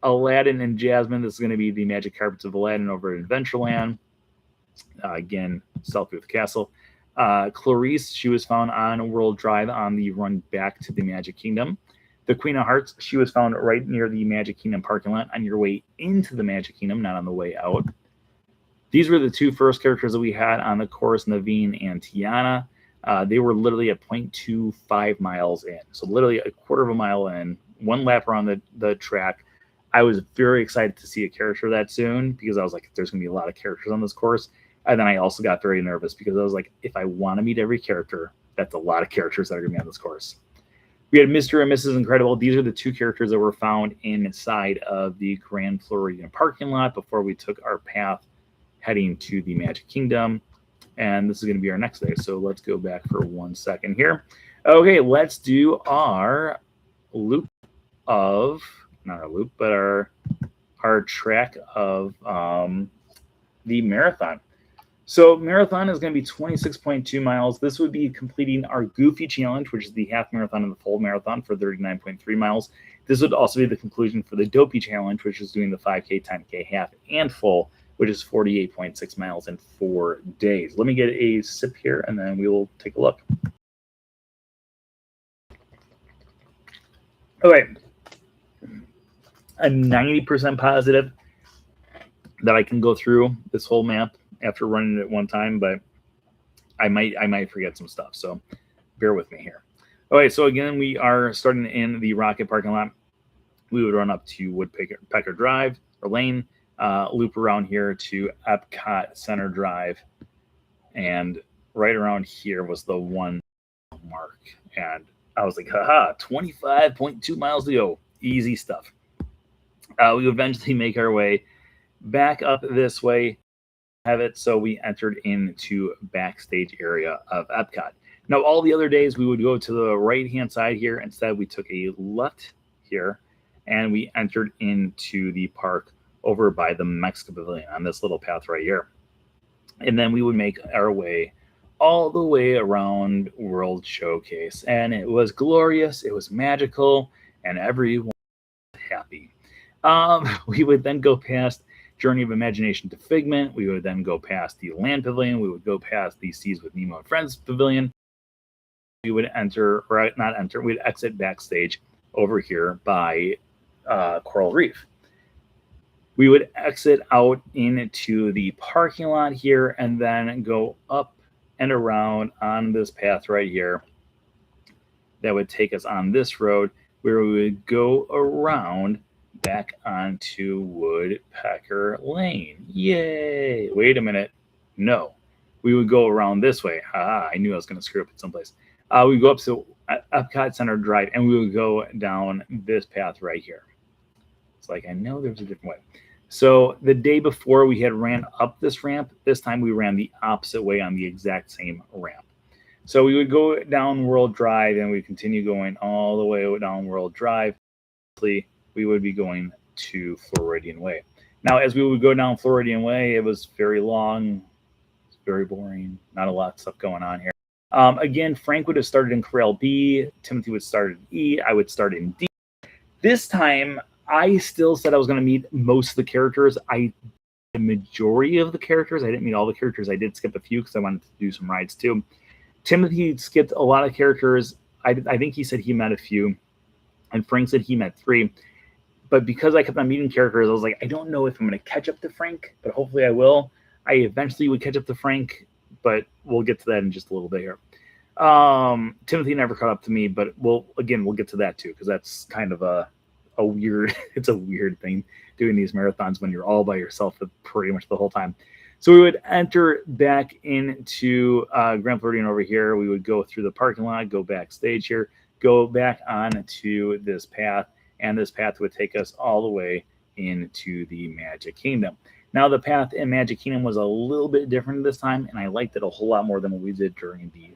Aladdin and Jasmine. This is going to be the Magic Carpets of Aladdin over at Adventureland. Again, selfie with the castle. Clarice, she was found on World Drive on the run back to the Magic Kingdom. The Queen of Hearts, she was found right near the Magic Kingdom parking lot on your way into the Magic Kingdom, not on the way out. These were the two first characters that we had on the course, Naveen and Tiana. They were literally at 0.25 miles in. So literally a quarter of a mile in, one lap around the track. I was very excited to see a character that soon because I was like, there's going to be a lot of characters on this course. And then I also got very nervous because I was like, if I want to meet every character, that's a lot of characters that are going to be on this course. We had Mr. and Mrs. Incredible. These are the two characters that were found inside of the Grand Floridian parking lot before we took our path heading to the Magic Kingdom. And this is going to be our next day. So let's go back for 1 second here. Okay, let's do our loop of, not our loop, but our track of the marathon. So marathon is going to be 26.2 miles. This would be completing our Goofy Challenge, which is the half marathon and the full marathon for 39.3 miles. This would also be the conclusion for the Dopey Challenge, which is doing the 5K, 10K, half, and full, which is 48.6 miles in 4 days. Let me get a sip here, and then we will take a look. Okay. I'm 90% positive that I can go through this whole map after running it one time, but I might forget some stuff, so bear with me here. Okay, so again, we are starting in the Rocket parking lot. We would run up to Woodpecker Drive or Lane, loop around here to Epcot Center Drive, and right around here was the one mark. And I was like, haha, 25.2 miles to go. Easy stuff. We would eventually make our way back up this way, have it, so we entered into backstage area of Epcot. Now, all the other days we would go to the right-hand side here. Instead, we took a left here, and we entered into the park over by the Mexican Pavilion on this little path right here. And then we would make our way all the way around World Showcase. And it was glorious, it was magical, and everyone was happy. We would then go past Journey of Imagination to Figment. We would then go past the Land Pavilion. We would go past the Seas with Nemo and Friends Pavilion. We would enter, or not enter, we'd exit backstage over here by Coral Reef. We would exit out into the parking lot here and then go up and around on this path right here that would take us on this road where we would go around back onto Woodpecker Lane. Yay! Wait a minute. No. We would go around this way. I knew I was going to screw up at someplace. We would go up to Epcot Center Drive and we would go down this path right here. It's like, I know there's a different way. So the day before we had ran up this ramp, this time we ran the opposite way on the exact same ramp. So we would go down World Drive and we continue going all the way down World Drive. We would be going to Floridian Way. Now, as we would go down Floridian Way, it was very long, it's very boring, not a lot of stuff going on here. Again, Frank would have started in Corral B, Timothy would start in E, I would start in D. This time, I still said I was going to meet most of the characters. The majority of the characters. I didn't meet all the characters. I did skip a few because I wanted to do some rides too. Timothy skipped a lot of characters. I think he said he met a few, and Frank said he met 3. But because I kept on meeting characters, I was like, I don't know if I'm going to catch up to Frank, but hopefully I will. I eventually would catch up to Frank, but we'll get to that in just a little bit here. Timothy never caught up to me, but we'll get to that too, because that's kind of a weird, it's a weird thing doing these marathons when you're all by yourself pretty much the whole time. So we would enter back into Grand Floridian over here. We would go through the parking lot, go backstage here, go back on to this path, and this path would take us all the way into the Magic Kingdom. Now, the path in Magic Kingdom was a little bit different this time, and I liked it a whole lot more than what we did during the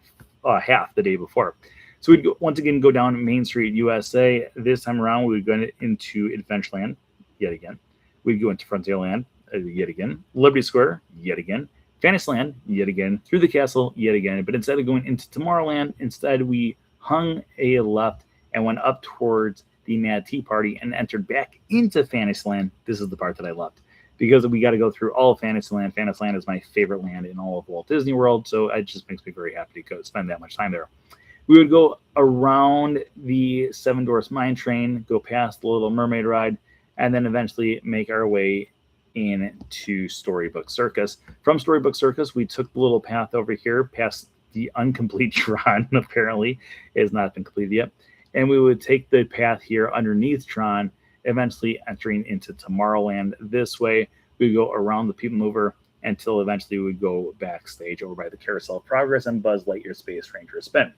half the day before. So we'd once again go down Main Street, USA. This time around, we would go into Adventureland yet again. We'd go into Frontierland yet again. Liberty Square yet again. Fantasyland yet again. Through the castle yet again. But instead of going into Tomorrowland, instead we hung a left and went up towards the Mad Tea Party and entered back into Fantasyland. This is the part that I loved because we got to go through all of Fantasyland. Fantasyland is my favorite land in all of Walt Disney World, so it just makes me very happy to go spend that much time there. We would go around the Seven Dwarfs Mine Train, go past the Little Mermaid ride, and then eventually make our way into Storybook Circus. From Storybook Circus, we took the little path over here past the incomplete Tron, apparently. It has not been completed yet. And we would take the path here underneath Tron, eventually entering into Tomorrowland this way. We go around the People Mover until eventually we would go backstage over by the Carousel of Progress and Buzz Lightyear Space Ranger Spin.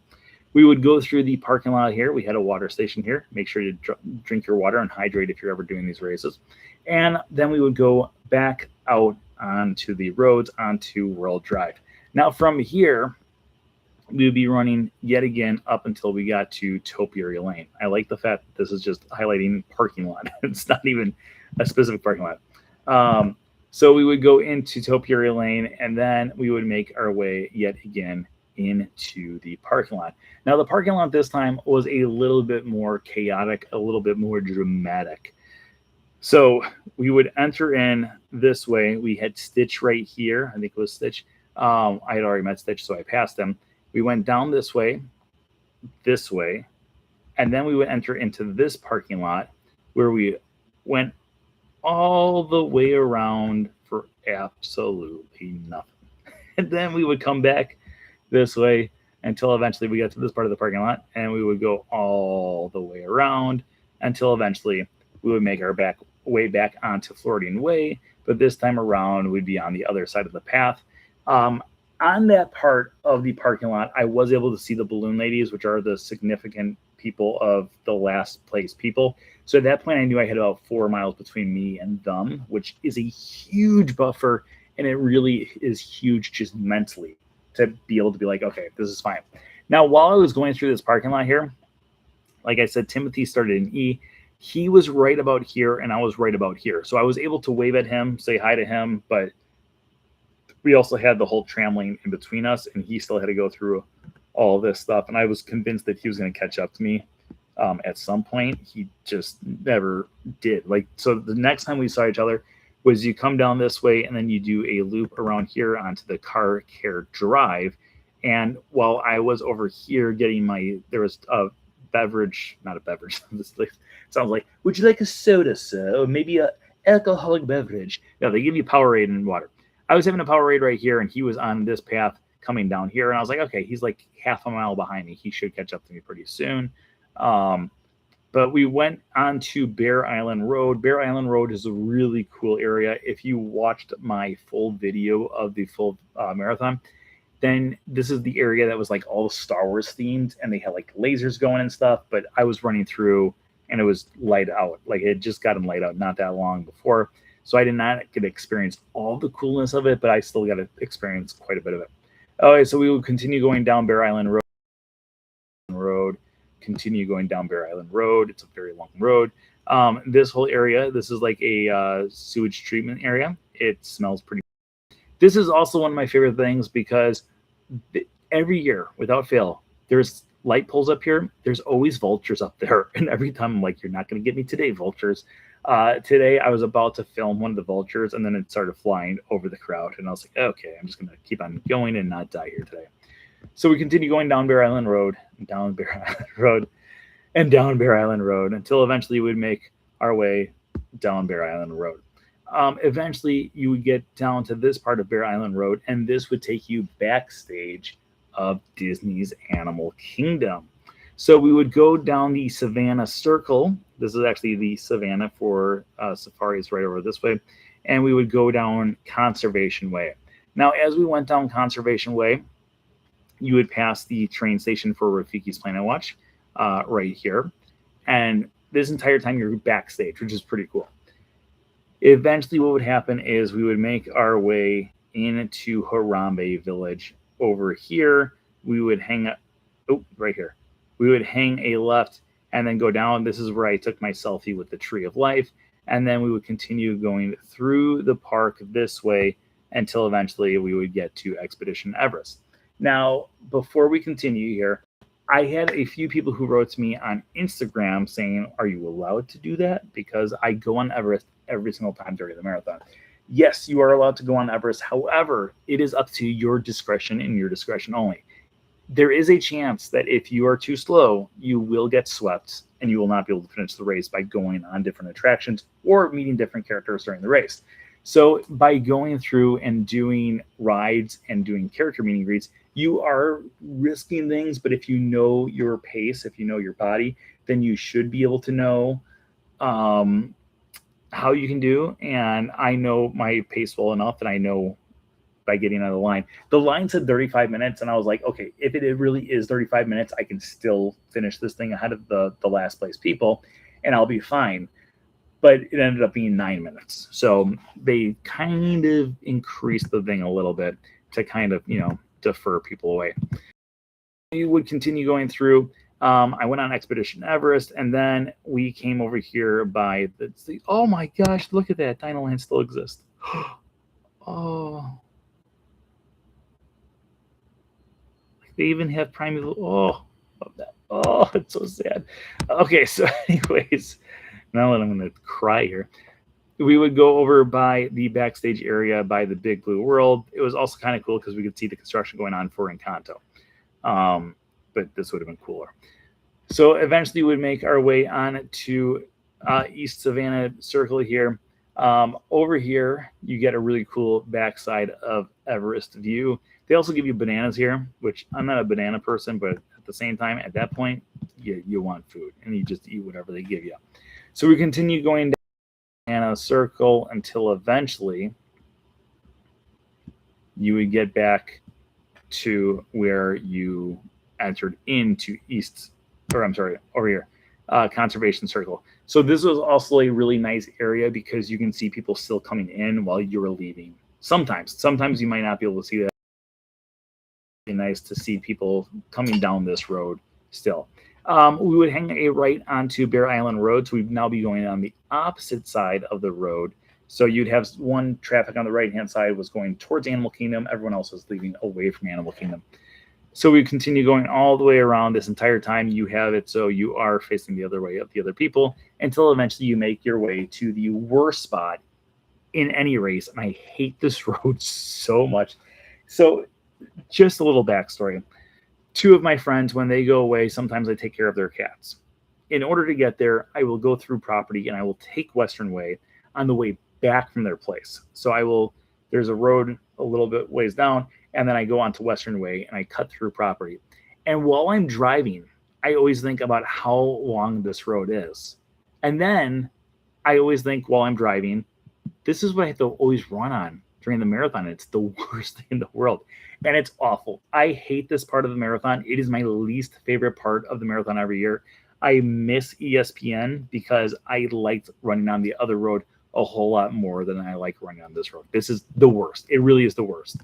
We would go through the parking lot here. We had a water station here. Make sure you drink your water and hydrate if you're ever doing these races. And then we would go back out onto the roads, onto World Drive. Now from here, we would be running yet again up until we got to Topiary Lane. I like the fact that this is just highlighting parking lot. It's not even a specific parking lot. So we would go into Topiary Lane, and then we would make our way yet again into the parking lot. Now, the parking lot this time was a little bit more chaotic, a little bit more dramatic. So we would enter in this way. We had Stitch right here. I think it was Stitch. I had already met Stitch, so I passed him. We went down this way, and then we would enter into this parking lot where we went all the way around for absolutely nothing. And then we would come back this way until eventually we got to this part of the parking lot, and we would go all the way around until eventually we would make our way back onto Floridian Way, but this time around we'd be on the other side of the path. on that part of the parking lot, I was able to see the balloon ladies, which are the significant people of the last place people. So at that point, I knew I had about 4 miles between me and them, which is a huge buffer. And it really is huge just mentally to be able to be like, okay, this is fine. Now, while I was going through this parking lot here, like I said, Timothy started in E. He was right about here, and I was right about here. So I was able to wave at him, say hi to him, but we also had the whole tram lane in between us, and he still had to go through all this stuff. And I was convinced that he was going to catch up to me at some point. He just never did. Like, so the next time we saw each other was you come down this way, and then you do a loop around here onto the car care drive. And while I was over here getting there was a beverage, not a beverage. This sounds like, would you like a soda, sir? Or maybe a alcoholic beverage? No, they give you Powerade and water. I was having a Powerade right here, and he was on this path coming down here. And I was like, okay, he's like half a mile behind me. He should catch up to me pretty soon. But we went on to Bear Island Road. Bear Island Road is a really cool area. If you watched my full video of the full marathon, then this is the area that was like all Star Wars themed, and they had like lasers going and stuff. But I was running through, and it was light out. Like it had just gotten light out not that long before. So I did not get to experience all the coolness of it, but I still got to experience quite a bit of it. Okay, so we will continue going down Bear Island Road, continue going down Bear Island Road. It's a very long road. This whole area, this is like a sewage treatment area. It smells pretty. This is also one of my favorite things because every year, without fail, there's light poles up here. There's always vultures up there. And every time I'm like, you're not going to get me today, vultures. Today, I was about to film one of the vultures, and then it started flying over the crowd. And I was like, okay, I'm just going to keep on going and not die here today. So we continue going down Bear Island Road, and down Bear Island Road, and down Bear Island Road, until eventually we'd make our way down Bear Island Road. Eventually, you would get down to this part of Bear Island Road, and this would take you backstage of Disney's Animal Kingdom. So we would go down the Savannah Circle. This is actually the Savannah for safaris right over this way. And we would go down Conservation Way. Now, as we went down Conservation Way, you would pass the train station for Rafiki's Planet Watch right here. And this entire time you're backstage, which is pretty cool. Eventually what would happen is we would make our way into Harambe Village. Over here, we would hang up, right here. We would hang a left and then go down. This is where I took my selfie with the Tree of Life. And then we would continue going through the park this way until eventually we would get to Expedition Everest. Now, before we continue here, I had a few people who wrote to me on Instagram saying, are you allowed to do that? Because I go on Everest every single time during the marathon. Yes, you are allowed to go on Everest. However, it is up to your discretion and your discretion only. There is a chance that if you are too slow, you will get swept and you will not be able to finish the race by going on different attractions or meeting different characters during the race. So by going through and doing rides and doing character meet and greets, you are risking things, but if you know your pace, if you know your body, then you should be able to know how you can do. And I know my pace well enough, and I know by getting on the line. The line said 35 minutes, and I was like, okay, if it really is 35 minutes, I can still finish this thing ahead of the last place people, and I'll be fine. But it ended up being 9 minutes. So they kind of increased the thing a little bit to kind of, defer people away. We would continue going through. I went on Expedition Everest, and then we came over here by oh my gosh, look at that. Dinoland still exists. Oh. They even have Primeval. Oh, love that. Oh, it's so sad. Okay, so anyways, now that I'm going to cry here, we would go over by the backstage area by the Big Blue World. It was also kind of cool because we could see the construction going on for Encanto. But this would have been cooler. So eventually we'd make our way on to East Savannah Circle here. Over here, you get a really cool backside of Everest view. They also give you bananas here, which I'm not a banana person, but at the same time, at that point, you want food, and you just eat whatever they give you. So we continue going down Banana Circle until eventually you would get back to where you entered into over here, Conservation Circle. So this was also a really nice area because you can see people still coming in while you're leaving. Sometimes you might not be able to see that. It's nice to see people coming down this road still. We would hang a right onto Bear Island Road, so we'd now be going on the opposite side of the road. So you'd have one traffic on the right-hand side was going towards Animal Kingdom. Everyone else was leaving away from Animal Kingdom. So we continue going all the way around this entire time. You have it so you are facing the other way of the other people until eventually you make your way to the worst spot in any race. And I hate this road so much. So just a little backstory. Two of my friends, when they go away, sometimes I take care of their cats. In order to get there, I will go through property and I will take Western Way on the way back from their place. So there's a road a little bit ways down, and then I go onto Western Way and I cut through property. And while I'm driving, I always think about how long this road is. And then I always think while I'm driving, this is what I have to always run on during the marathon. It's the worst thing in the world. And it's awful. I hate this part of the marathon. It is my least favorite part of the marathon every year. I miss ESPN because I liked running on the other road a whole lot more than I like running on this road. This is the worst. It really is the worst.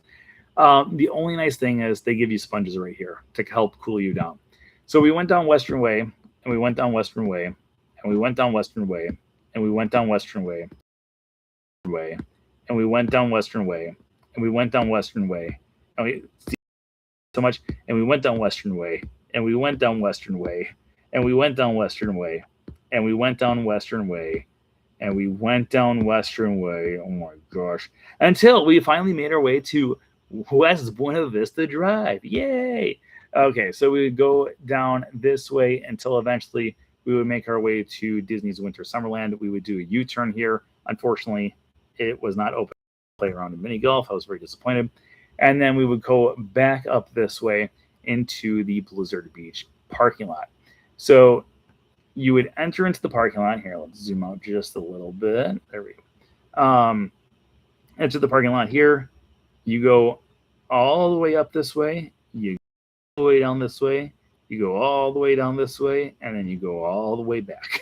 The only nice thing is they give you sponges right here to help cool you down. So we went down Western Way, and we went down Western Way, and we went down Western Way, and we went down Western Way, and we went down Western Way, and we went down Western Way, and we so much, and we went down Western Way, and we went down Western Way, and we went down Western Way, and we went down Western Way, and we went down Western Way. Oh my gosh. Until we finally made our way to West Buena Vista Drive. Yay. Okay, so we would go down this way until eventually we would make our way to Disney's Winter Summerland. We would do a U-turn here. Unfortunately, it was not open to play around in mini golf. I was very disappointed. And then we would go back up this way into the Blizzard Beach parking lot. So you would enter into the parking lot. Here, let's zoom out just a little bit. There we go. Enter the parking lot here. You go all the way up this way. You go all the way down this way. You go all the way down this way. And then you go all the way back.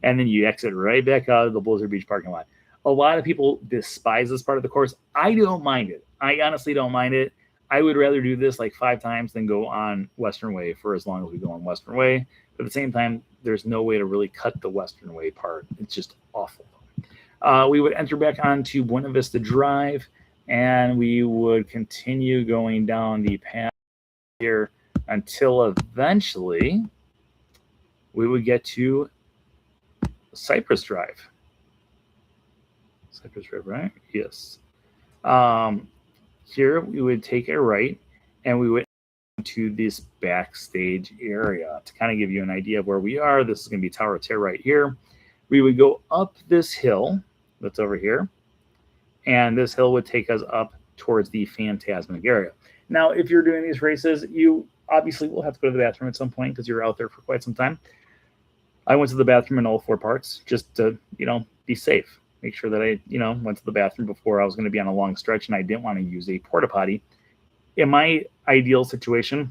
And then you exit right back out of the Blizzard Beach parking lot. A lot of people despise this part of the course. I don't mind it. I honestly don't mind it. I would rather do this like 5 times than go on Western Way for as long as we go on Western Way. But at the same time, there's no way to really cut the Western Way part. It's just awful. We would enter back onto Buena Vista Drive, and we would continue going down the path here until eventually we would get to Cypress Drive. Cypress Drive, right? Yes. Here we would take a right, and we would to this backstage area to kind of give you an idea of where we are. This is going to be Tower of Terror right here. We would go up this hill that's over here, and this hill would take us up towards the Phantasmic area. Now, if you're doing these races, you obviously will have to go to the bathroom at some point because you're out there for quite some time. I went to the bathroom in all 4 parts just to, be safe. Make sure that I, went to the bathroom before I was going to be on a long stretch and I didn't want to use a porta potty. In my ideal situation,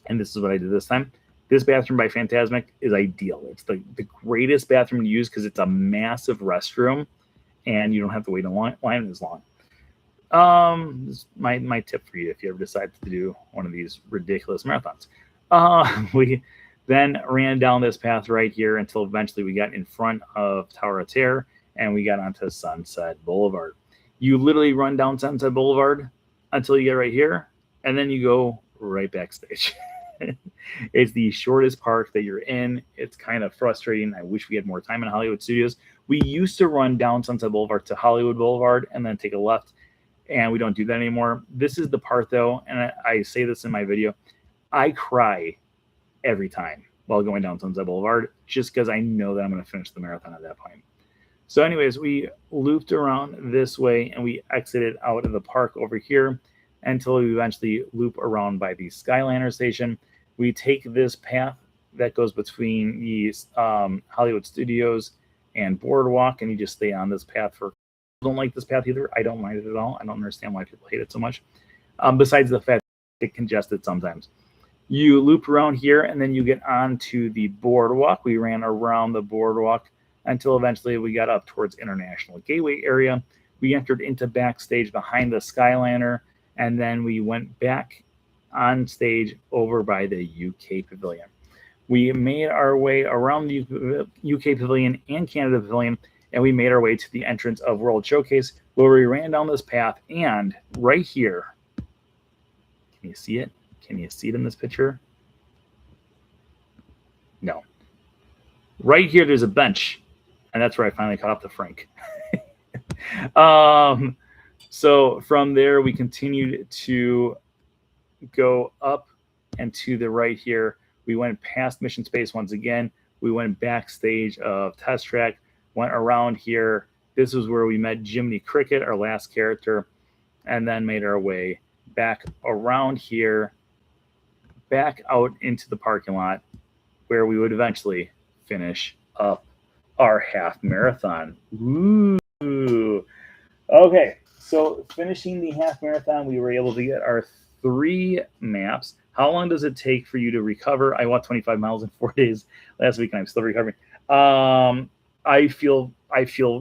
and this is what I did this time, this bathroom by Phantasmic is ideal. It's the greatest bathroom to use because it's a massive restroom and you don't have to wait in line as long. This is my tip for you if you ever decide to do one of these ridiculous marathons. We then ran down this path right here until eventually we got in front of Tower of Terror and we got onto Sunset Boulevard. You literally run down Sunset Boulevard until you get right here, and then you go right backstage. It's the shortest park that you're in. It's kind of frustrating. I wish we had more time in Hollywood Studios. We used to run down Sunset Boulevard to Hollywood Boulevard and then take a left, and we don't do that anymore. This is the part, though, and I say this in my video, I cry every time while going down Sunset Boulevard just because I know that I'm going to finish the marathon at that point. So anyways, we looped around this way and we exited out of the park over here until we eventually loop around by the Skyliner station. We take this path that goes between the Hollywood Studios and Boardwalk, and you just stay on this path for. I don't like this path either. I don't mind it at all. I don't understand why people hate it so much. besides the fact that it congested sometimes. You loop around here, and then you get onto the boardwalk. We ran around the boardwalk until eventually we got up towards International Gateway area. We entered into backstage behind the Skyliner, and then we went back on stage over by the UK Pavilion. We made our way around the UK Pavilion and Canada Pavilion, and we made our way to the entrance of World Showcase, where we ran down this path, and right here, can you see it? Can you see it in this picture? No. Right here, there's a bench, and that's where I finally caught up to Frank. So from there, we continued to go up and to the right here. We went past Mission Space once again. We went backstage of Test Track, went around here. This was where we met Jiminy Cricket, our last character, and then made our way back around here, back out into the parking lot, where we would eventually finish up our half marathon. Ooh. Okay, so finishing the half marathon, we were able to get our 3 maps. How long does it take for you to recover? I walked 25 miles in 4 days last week, and I'm still recovering. I feel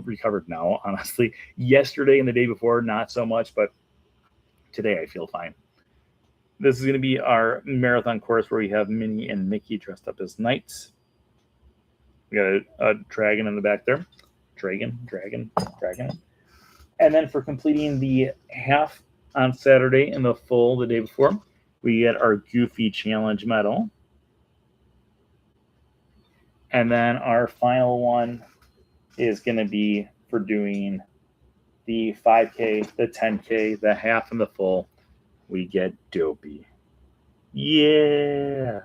recovered now, honestly. Yesterday and the day before, not so much, but today I feel fine. This is going to be our marathon course where we have Minnie and Mickey dressed up as knights. We got a dragon in the back there. Dragon. And then for completing the half on Saturday and the full the day before, we get our Goofy Challenge medal. And then our final one is going to be for doing the 5K, the 10K, the half, and the full. We get Dopey. Yeah.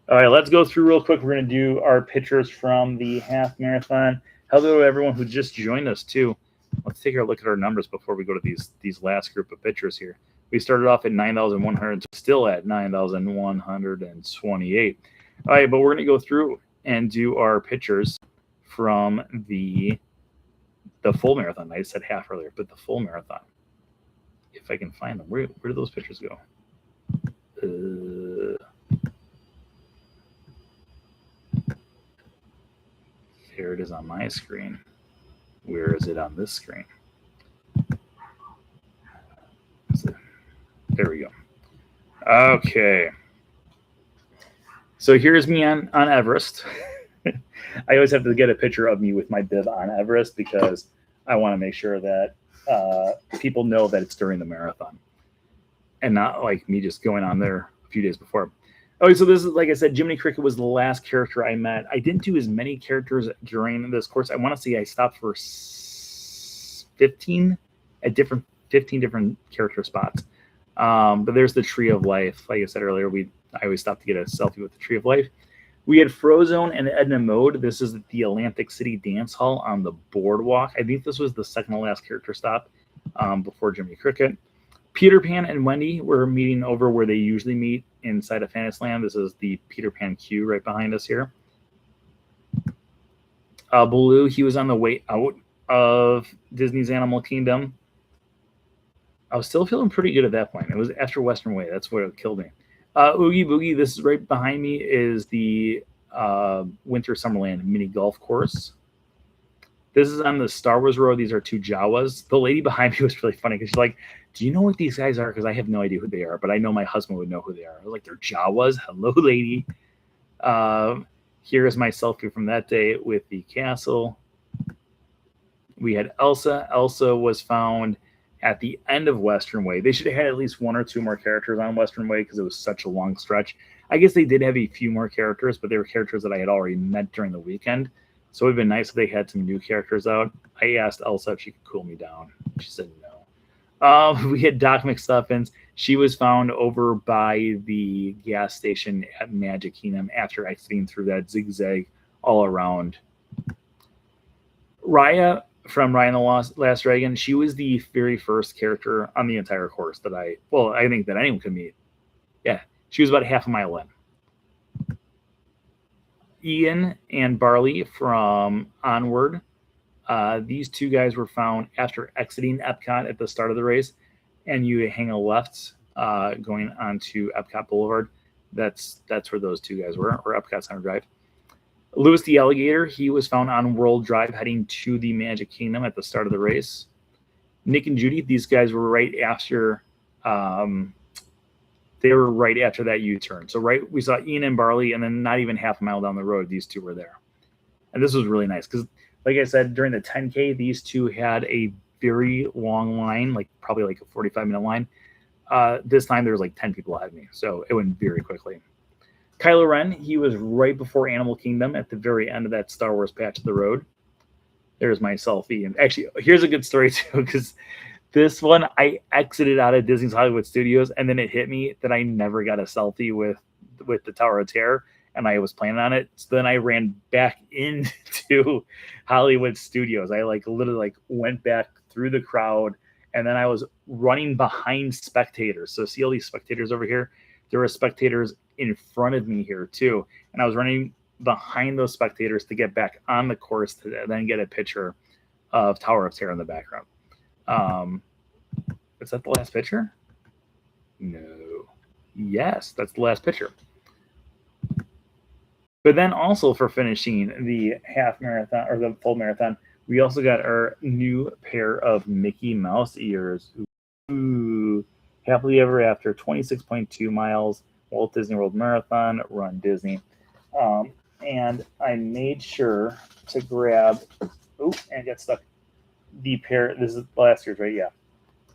All right, let's go through real quick. We're going to do our pictures from the half marathon. Hello to everyone who just joined us, too. Let's take a look at our numbers before we go to these last group of pictures here. We started off at 9,100, still at 9,128. All right, but we're going to go through and do our pictures from the full marathon. I said half earlier, but the full marathon. If I can find them. Where do those pictures go? Here it is on my screen. Where is it on this screen? There we go. Okay. So here's me on Everest. I always have to get a picture of me with my bib on Everest because I want to make sure that people know that it's during the marathon and not like me just going on there a few days before. Okay, so this is, like I said, Jiminy Cricket was the last character I met. I didn't do as many characters during this course. I want to say I stopped for 15 different character spots. But there's the Tree of Life. Like I said earlier, I always stop to get a selfie with the Tree of Life. We had Frozone and Edna Mode. This is the Atlantic City Dance Hall on the boardwalk. I think this was the second to last character stop before Jiminy Cricket. Peter Pan and Wendy were meeting over where they usually meet inside of Fantasyland. This is the Peter Pan queue right behind us here. Baloo, he was on the way out of Disney's Animal Kingdom. I was still feeling pretty good at that point. It was after Western Way. That's what killed me. Oogie Boogie, this is right behind me, is the Winter Summerland mini golf course. This is on the Star Wars Road. These are 2 Jawas. The lady behind me was really funny because she's like, do you know what these guys are? Because I have no idea who they are, but I know my husband would know who they are. I was like, they're Jawas? Hello, lady. Here's my selfie from that day with the castle. We had Elsa. Elsa was found at the end of Western Way. They should have had at least 1 or 2 more characters on Western Way because it was such a long stretch. I guess they did have a few more characters, but they were characters that I had already met during the weekend. So it would have been nice if they had some new characters out. I asked Elsa if she could cool me down. She said no. We had Doc McStuffins. She was found over by the gas station at Magic Kingdom after exiting through that zigzag all around. Raya from Raya and the Last Dragon, she was the very first character on the entire course that I think that anyone could meet. Yeah, she was about half a mile in. Ian and Barley from Onward. These 2 guys were found after exiting Epcot at the start of the race, and you hang a left going onto Epcot Boulevard. That's where those two guys were, or Epcot Center Drive. Louis the Alligator, he was found on World Drive heading to the Magic Kingdom at the start of the race. Nick and Judy, these guys were right after that U-turn. So we saw Ian and Barley, and then not even half a mile down the road, these two were there. And this was really nice because, like I said, during the 10K, these two had a very long line, like probably like a 45-minute line. This time there was like 10 people ahead of me, so it went very quickly. Kylo Ren, he was right before Animal Kingdom at the very end of that Star Wars patch of the road. There's my selfie. And actually, here's a good story too, because this one, I exited out of Disney's Hollywood Studios, and then it hit me that I never got a selfie with the Tower of Terror, and I was planning on it. So then I ran back into Hollywood Studios. I literally went back through the crowd, and then I was running behind spectators. So see all these spectators over here? There were spectators in front of me here too, and I was running behind those spectators to get back on the course to then get a picture of Tower of Terror in the background. Is that the last picture? No. Yes, that's the last picture. But then also for finishing the half marathon or the full marathon, we also got our new pair of Mickey Mouse ears. Ooh, happily ever after, 26.2 miles, Walt Disney World Marathon, Run Disney. And I made sure to grab, and get stuck, the pair. This is last year's, right? Yeah.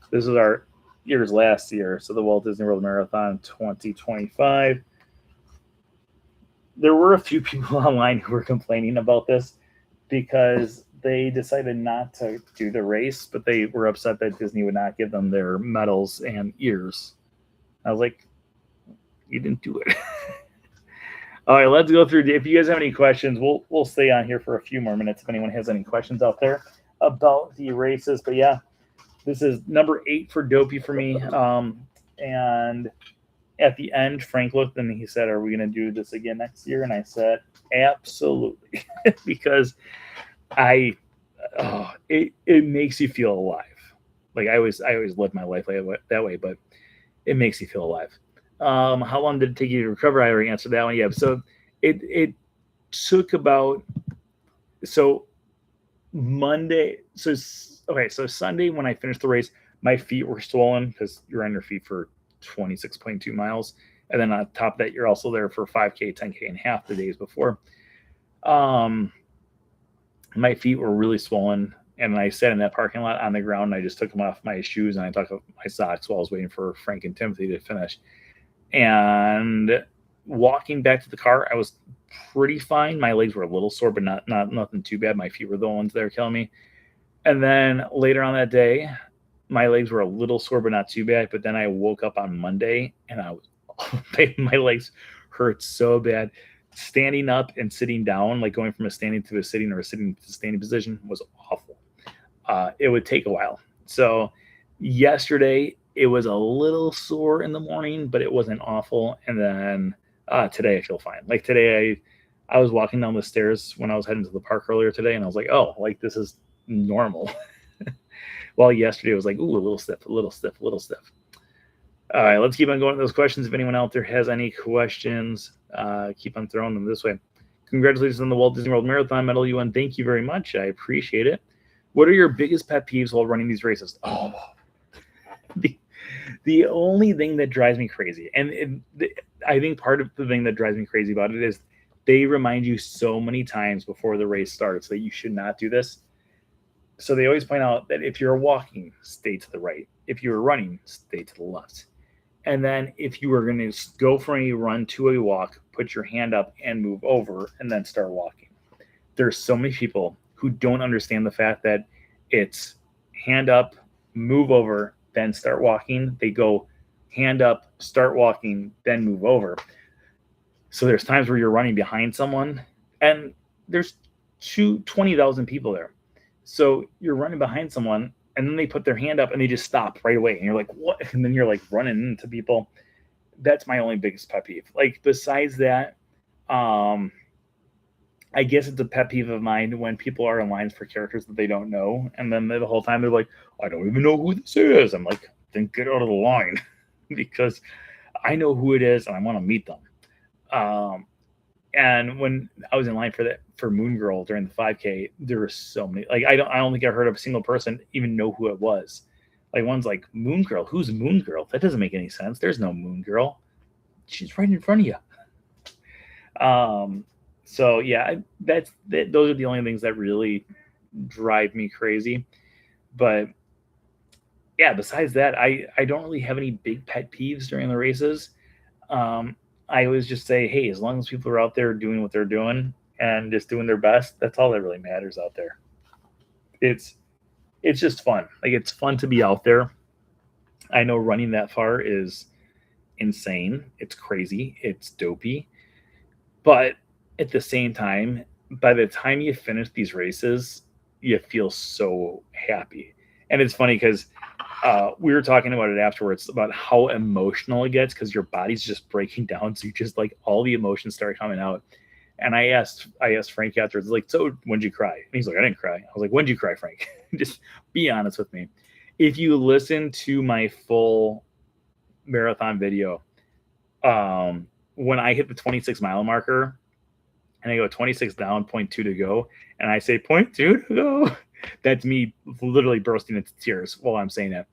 This is our ears last year. So the Walt Disney World Marathon 2025. There were a few people online who were complaining about this because they decided not to do the race, but they were upset that Disney would not give them their medals and ears. I was like, you didn't do it. All right, let's go through. If you guys have any questions, we'll stay on here for a few more minutes if anyone has any questions out there about the races. But yeah, this is number 8 for Dopey for me. And at the end, Frank looked and he said, "Are we going to do this again next year?" And I said, "Absolutely," because it makes you feel alive. Like I always live my life that way, but it makes you feel alive. How long did it take you to recover? I already answered that one. Yeah. So it took about, Monday. So Sunday when I finished the race, my feet were swollen because you're on your feet for 26.2 miles. And then on top of that, you're also there for 5K, 10K and half the days before. My feet were really swollen. And I sat in that parking lot on the ground. And I just took them off my shoes and I took off my socks while I was waiting for Frank and Timothy to finish. And walking back to the car, I was pretty fine. My legs were a little sore, but not nothing too bad. My feet were the ones that were killing me. And then later on that day, my legs were a little sore, but not too bad. But then I woke up on Monday and my legs hurt so bad. Standing up and sitting down, like going from a standing to a sitting or a sitting to standing position, was awful. It would take a while. So yesterday it was a little sore in the morning, but it wasn't awful. And then today I feel fine. Like today I was walking down the stairs when I was heading to the park earlier today, and I was like, oh, like this is normal. While yesterday it was like, ooh, a little stiff. All right, let's keep on going to those questions. If anyone out there has any questions, keep on throwing them this way. Congratulations on the Walt Disney World Marathon medal, UN. Thank you very much. I appreciate it. What are your biggest pet peeves while running these races? Oh, the only thing that drives me crazy, and I think part of the thing that drives me crazy about it is they remind you so many times before the race starts that you should not do this. So they always point out that if you're walking, stay to the right. If you're running, stay to the left. And then if you were going to go from a run to a walk, put your hand up and move over and then start walking. There's so many people who don't understand the fact that it's hand up, move over, then start walking. They go hand up, start walking, then move over. So there's times where you're running behind someone and there's 20,000 people there. So you're running behind someone and then they put their hand up and they just stop right away. And you're like, what? And then you're like running into people. That's my only biggest pet peeve. Like besides that, I guess it's a pet peeve of mine when people are in lines for characters that they don't know. And then the whole time they're like, I don't even know who this is. I'm like, then get out of the line. because I know who it is and I want to meet them. Um, and when I was in line for Moon Girl during the 5K, there were so many. Like I don't think I heard of a single person even know who it was. Like one's like Moon Girl. Who's Moon Girl? That doesn't make any sense. There's no Moon Girl. She's right in front of you. Um, so yeah, those are the only things that really drive me crazy. But yeah, besides that, I don't really have any big pet peeves during the races. Um, I always just say, hey, as long as people are out there doing what they're doing and just doing their best, that's all that really matters out there. It's it's just fun. Like it's fun to be out there. I know running that far is insane. It's crazy. It's dopey. But at the same time, by the time you finish these races, you feel so happy. And it's funny because we were talking about it afterwards about how emotional it gets because your body's just breaking down. So you just like all the emotions start coming out. And I asked Frank afterwards, like, so when'd you cry? And he's like, I didn't cry. I was like, when'd you cry, Frank? Just be honest with me. If you listen to my full marathon video, when I hit the 26-mile marker and I go 26 down, 0.2 to go, and I say 0.2 to go, that's me literally bursting into tears while I'm saying that.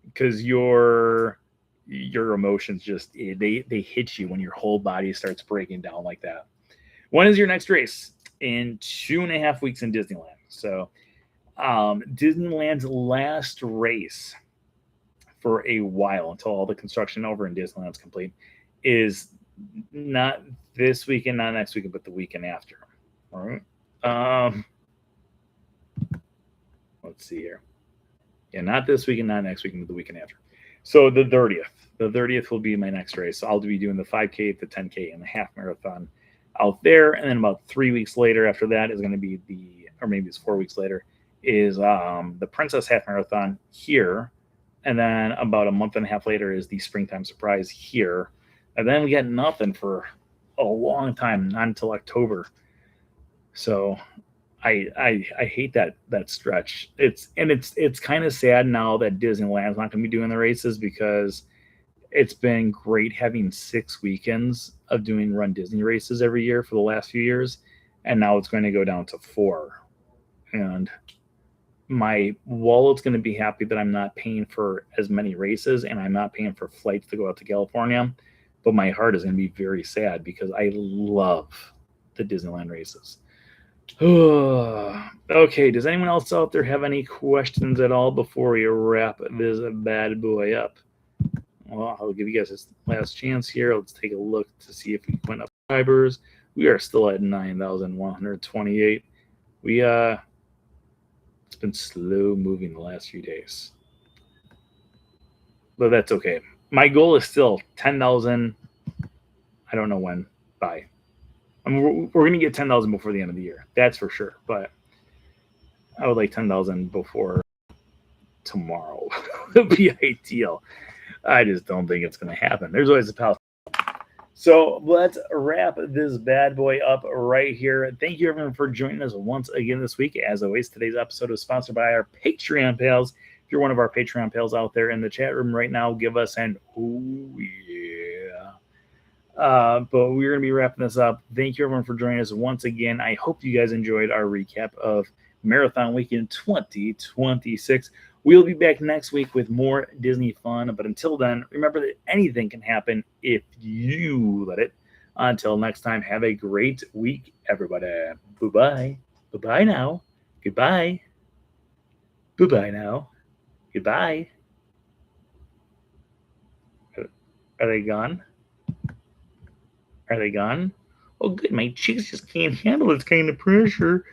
Because your emotions just they hit you when your whole body starts breaking down like that. When is your next race? In 2.5 weeks in Disneyland. So Disneyland's last race for a while until all the construction over in Disneyland's complete is not this weekend, not next weekend, but the weekend after. All right. Let's see here. Yeah, not this weekend, not next weekend, but the weekend after. So the 30th. The 30th will be my next race. So I'll be doing the 5K, the 10K, and the half marathon out there. And then about 3 weeks later after that is going to be or maybe it's 4 weeks later, is the Princess Half Marathon here. And then about a month and a half later is the Springtime Surprise here. And then we got nothing for a long time, not until October. So I hate that stretch. It's kind of sad now that Disneyland's not going to be doing the races because it's been great having 6 weekends of doing Run Disney races every year for the last few years, and now it's going to go down to 4. And my wallet's going to be happy that I'm not paying for as many races and I'm not paying for flights to go out to California, but my heart is going to be very sad because I love the Disneyland races. Okay, does anyone else out there have any questions at all before we wrap this bad boy up? Well, I'll give you guys this last chance here. Let's take a look to see if we went up subscribers. We are still at 9,128. It's been slow moving the last few days, but that's okay. My goal is still 10,000. I don't know when. By. I mean, we're going to get 10,000 before the end of the year. That's for sure. But I would like 10,000 before tomorrow. It would be ideal. I just don't think it's going to happen. There's always a possibility. So let's wrap this bad boy up right here. Thank you, everyone, for joining us once again this week. As always, today's episode is sponsored by our Patreon pals. If you're one of our Patreon pals out there in the chat room right now, give us an oh yeah. But we're going to be wrapping this up. Thank you, everyone, for joining us once again. I hope you guys enjoyed our recap of Marathon Weekend 2026. We'll be back next week with more Disney fun. But until then, remember that anything can happen if you let it. Until next time, have a great week, everybody. Bye-bye. Bye-bye now. Goodbye. Bye-bye now. Goodbye. Are they gone? Are they gone? Oh, good. My cheeks just can't handle this kind of pressure.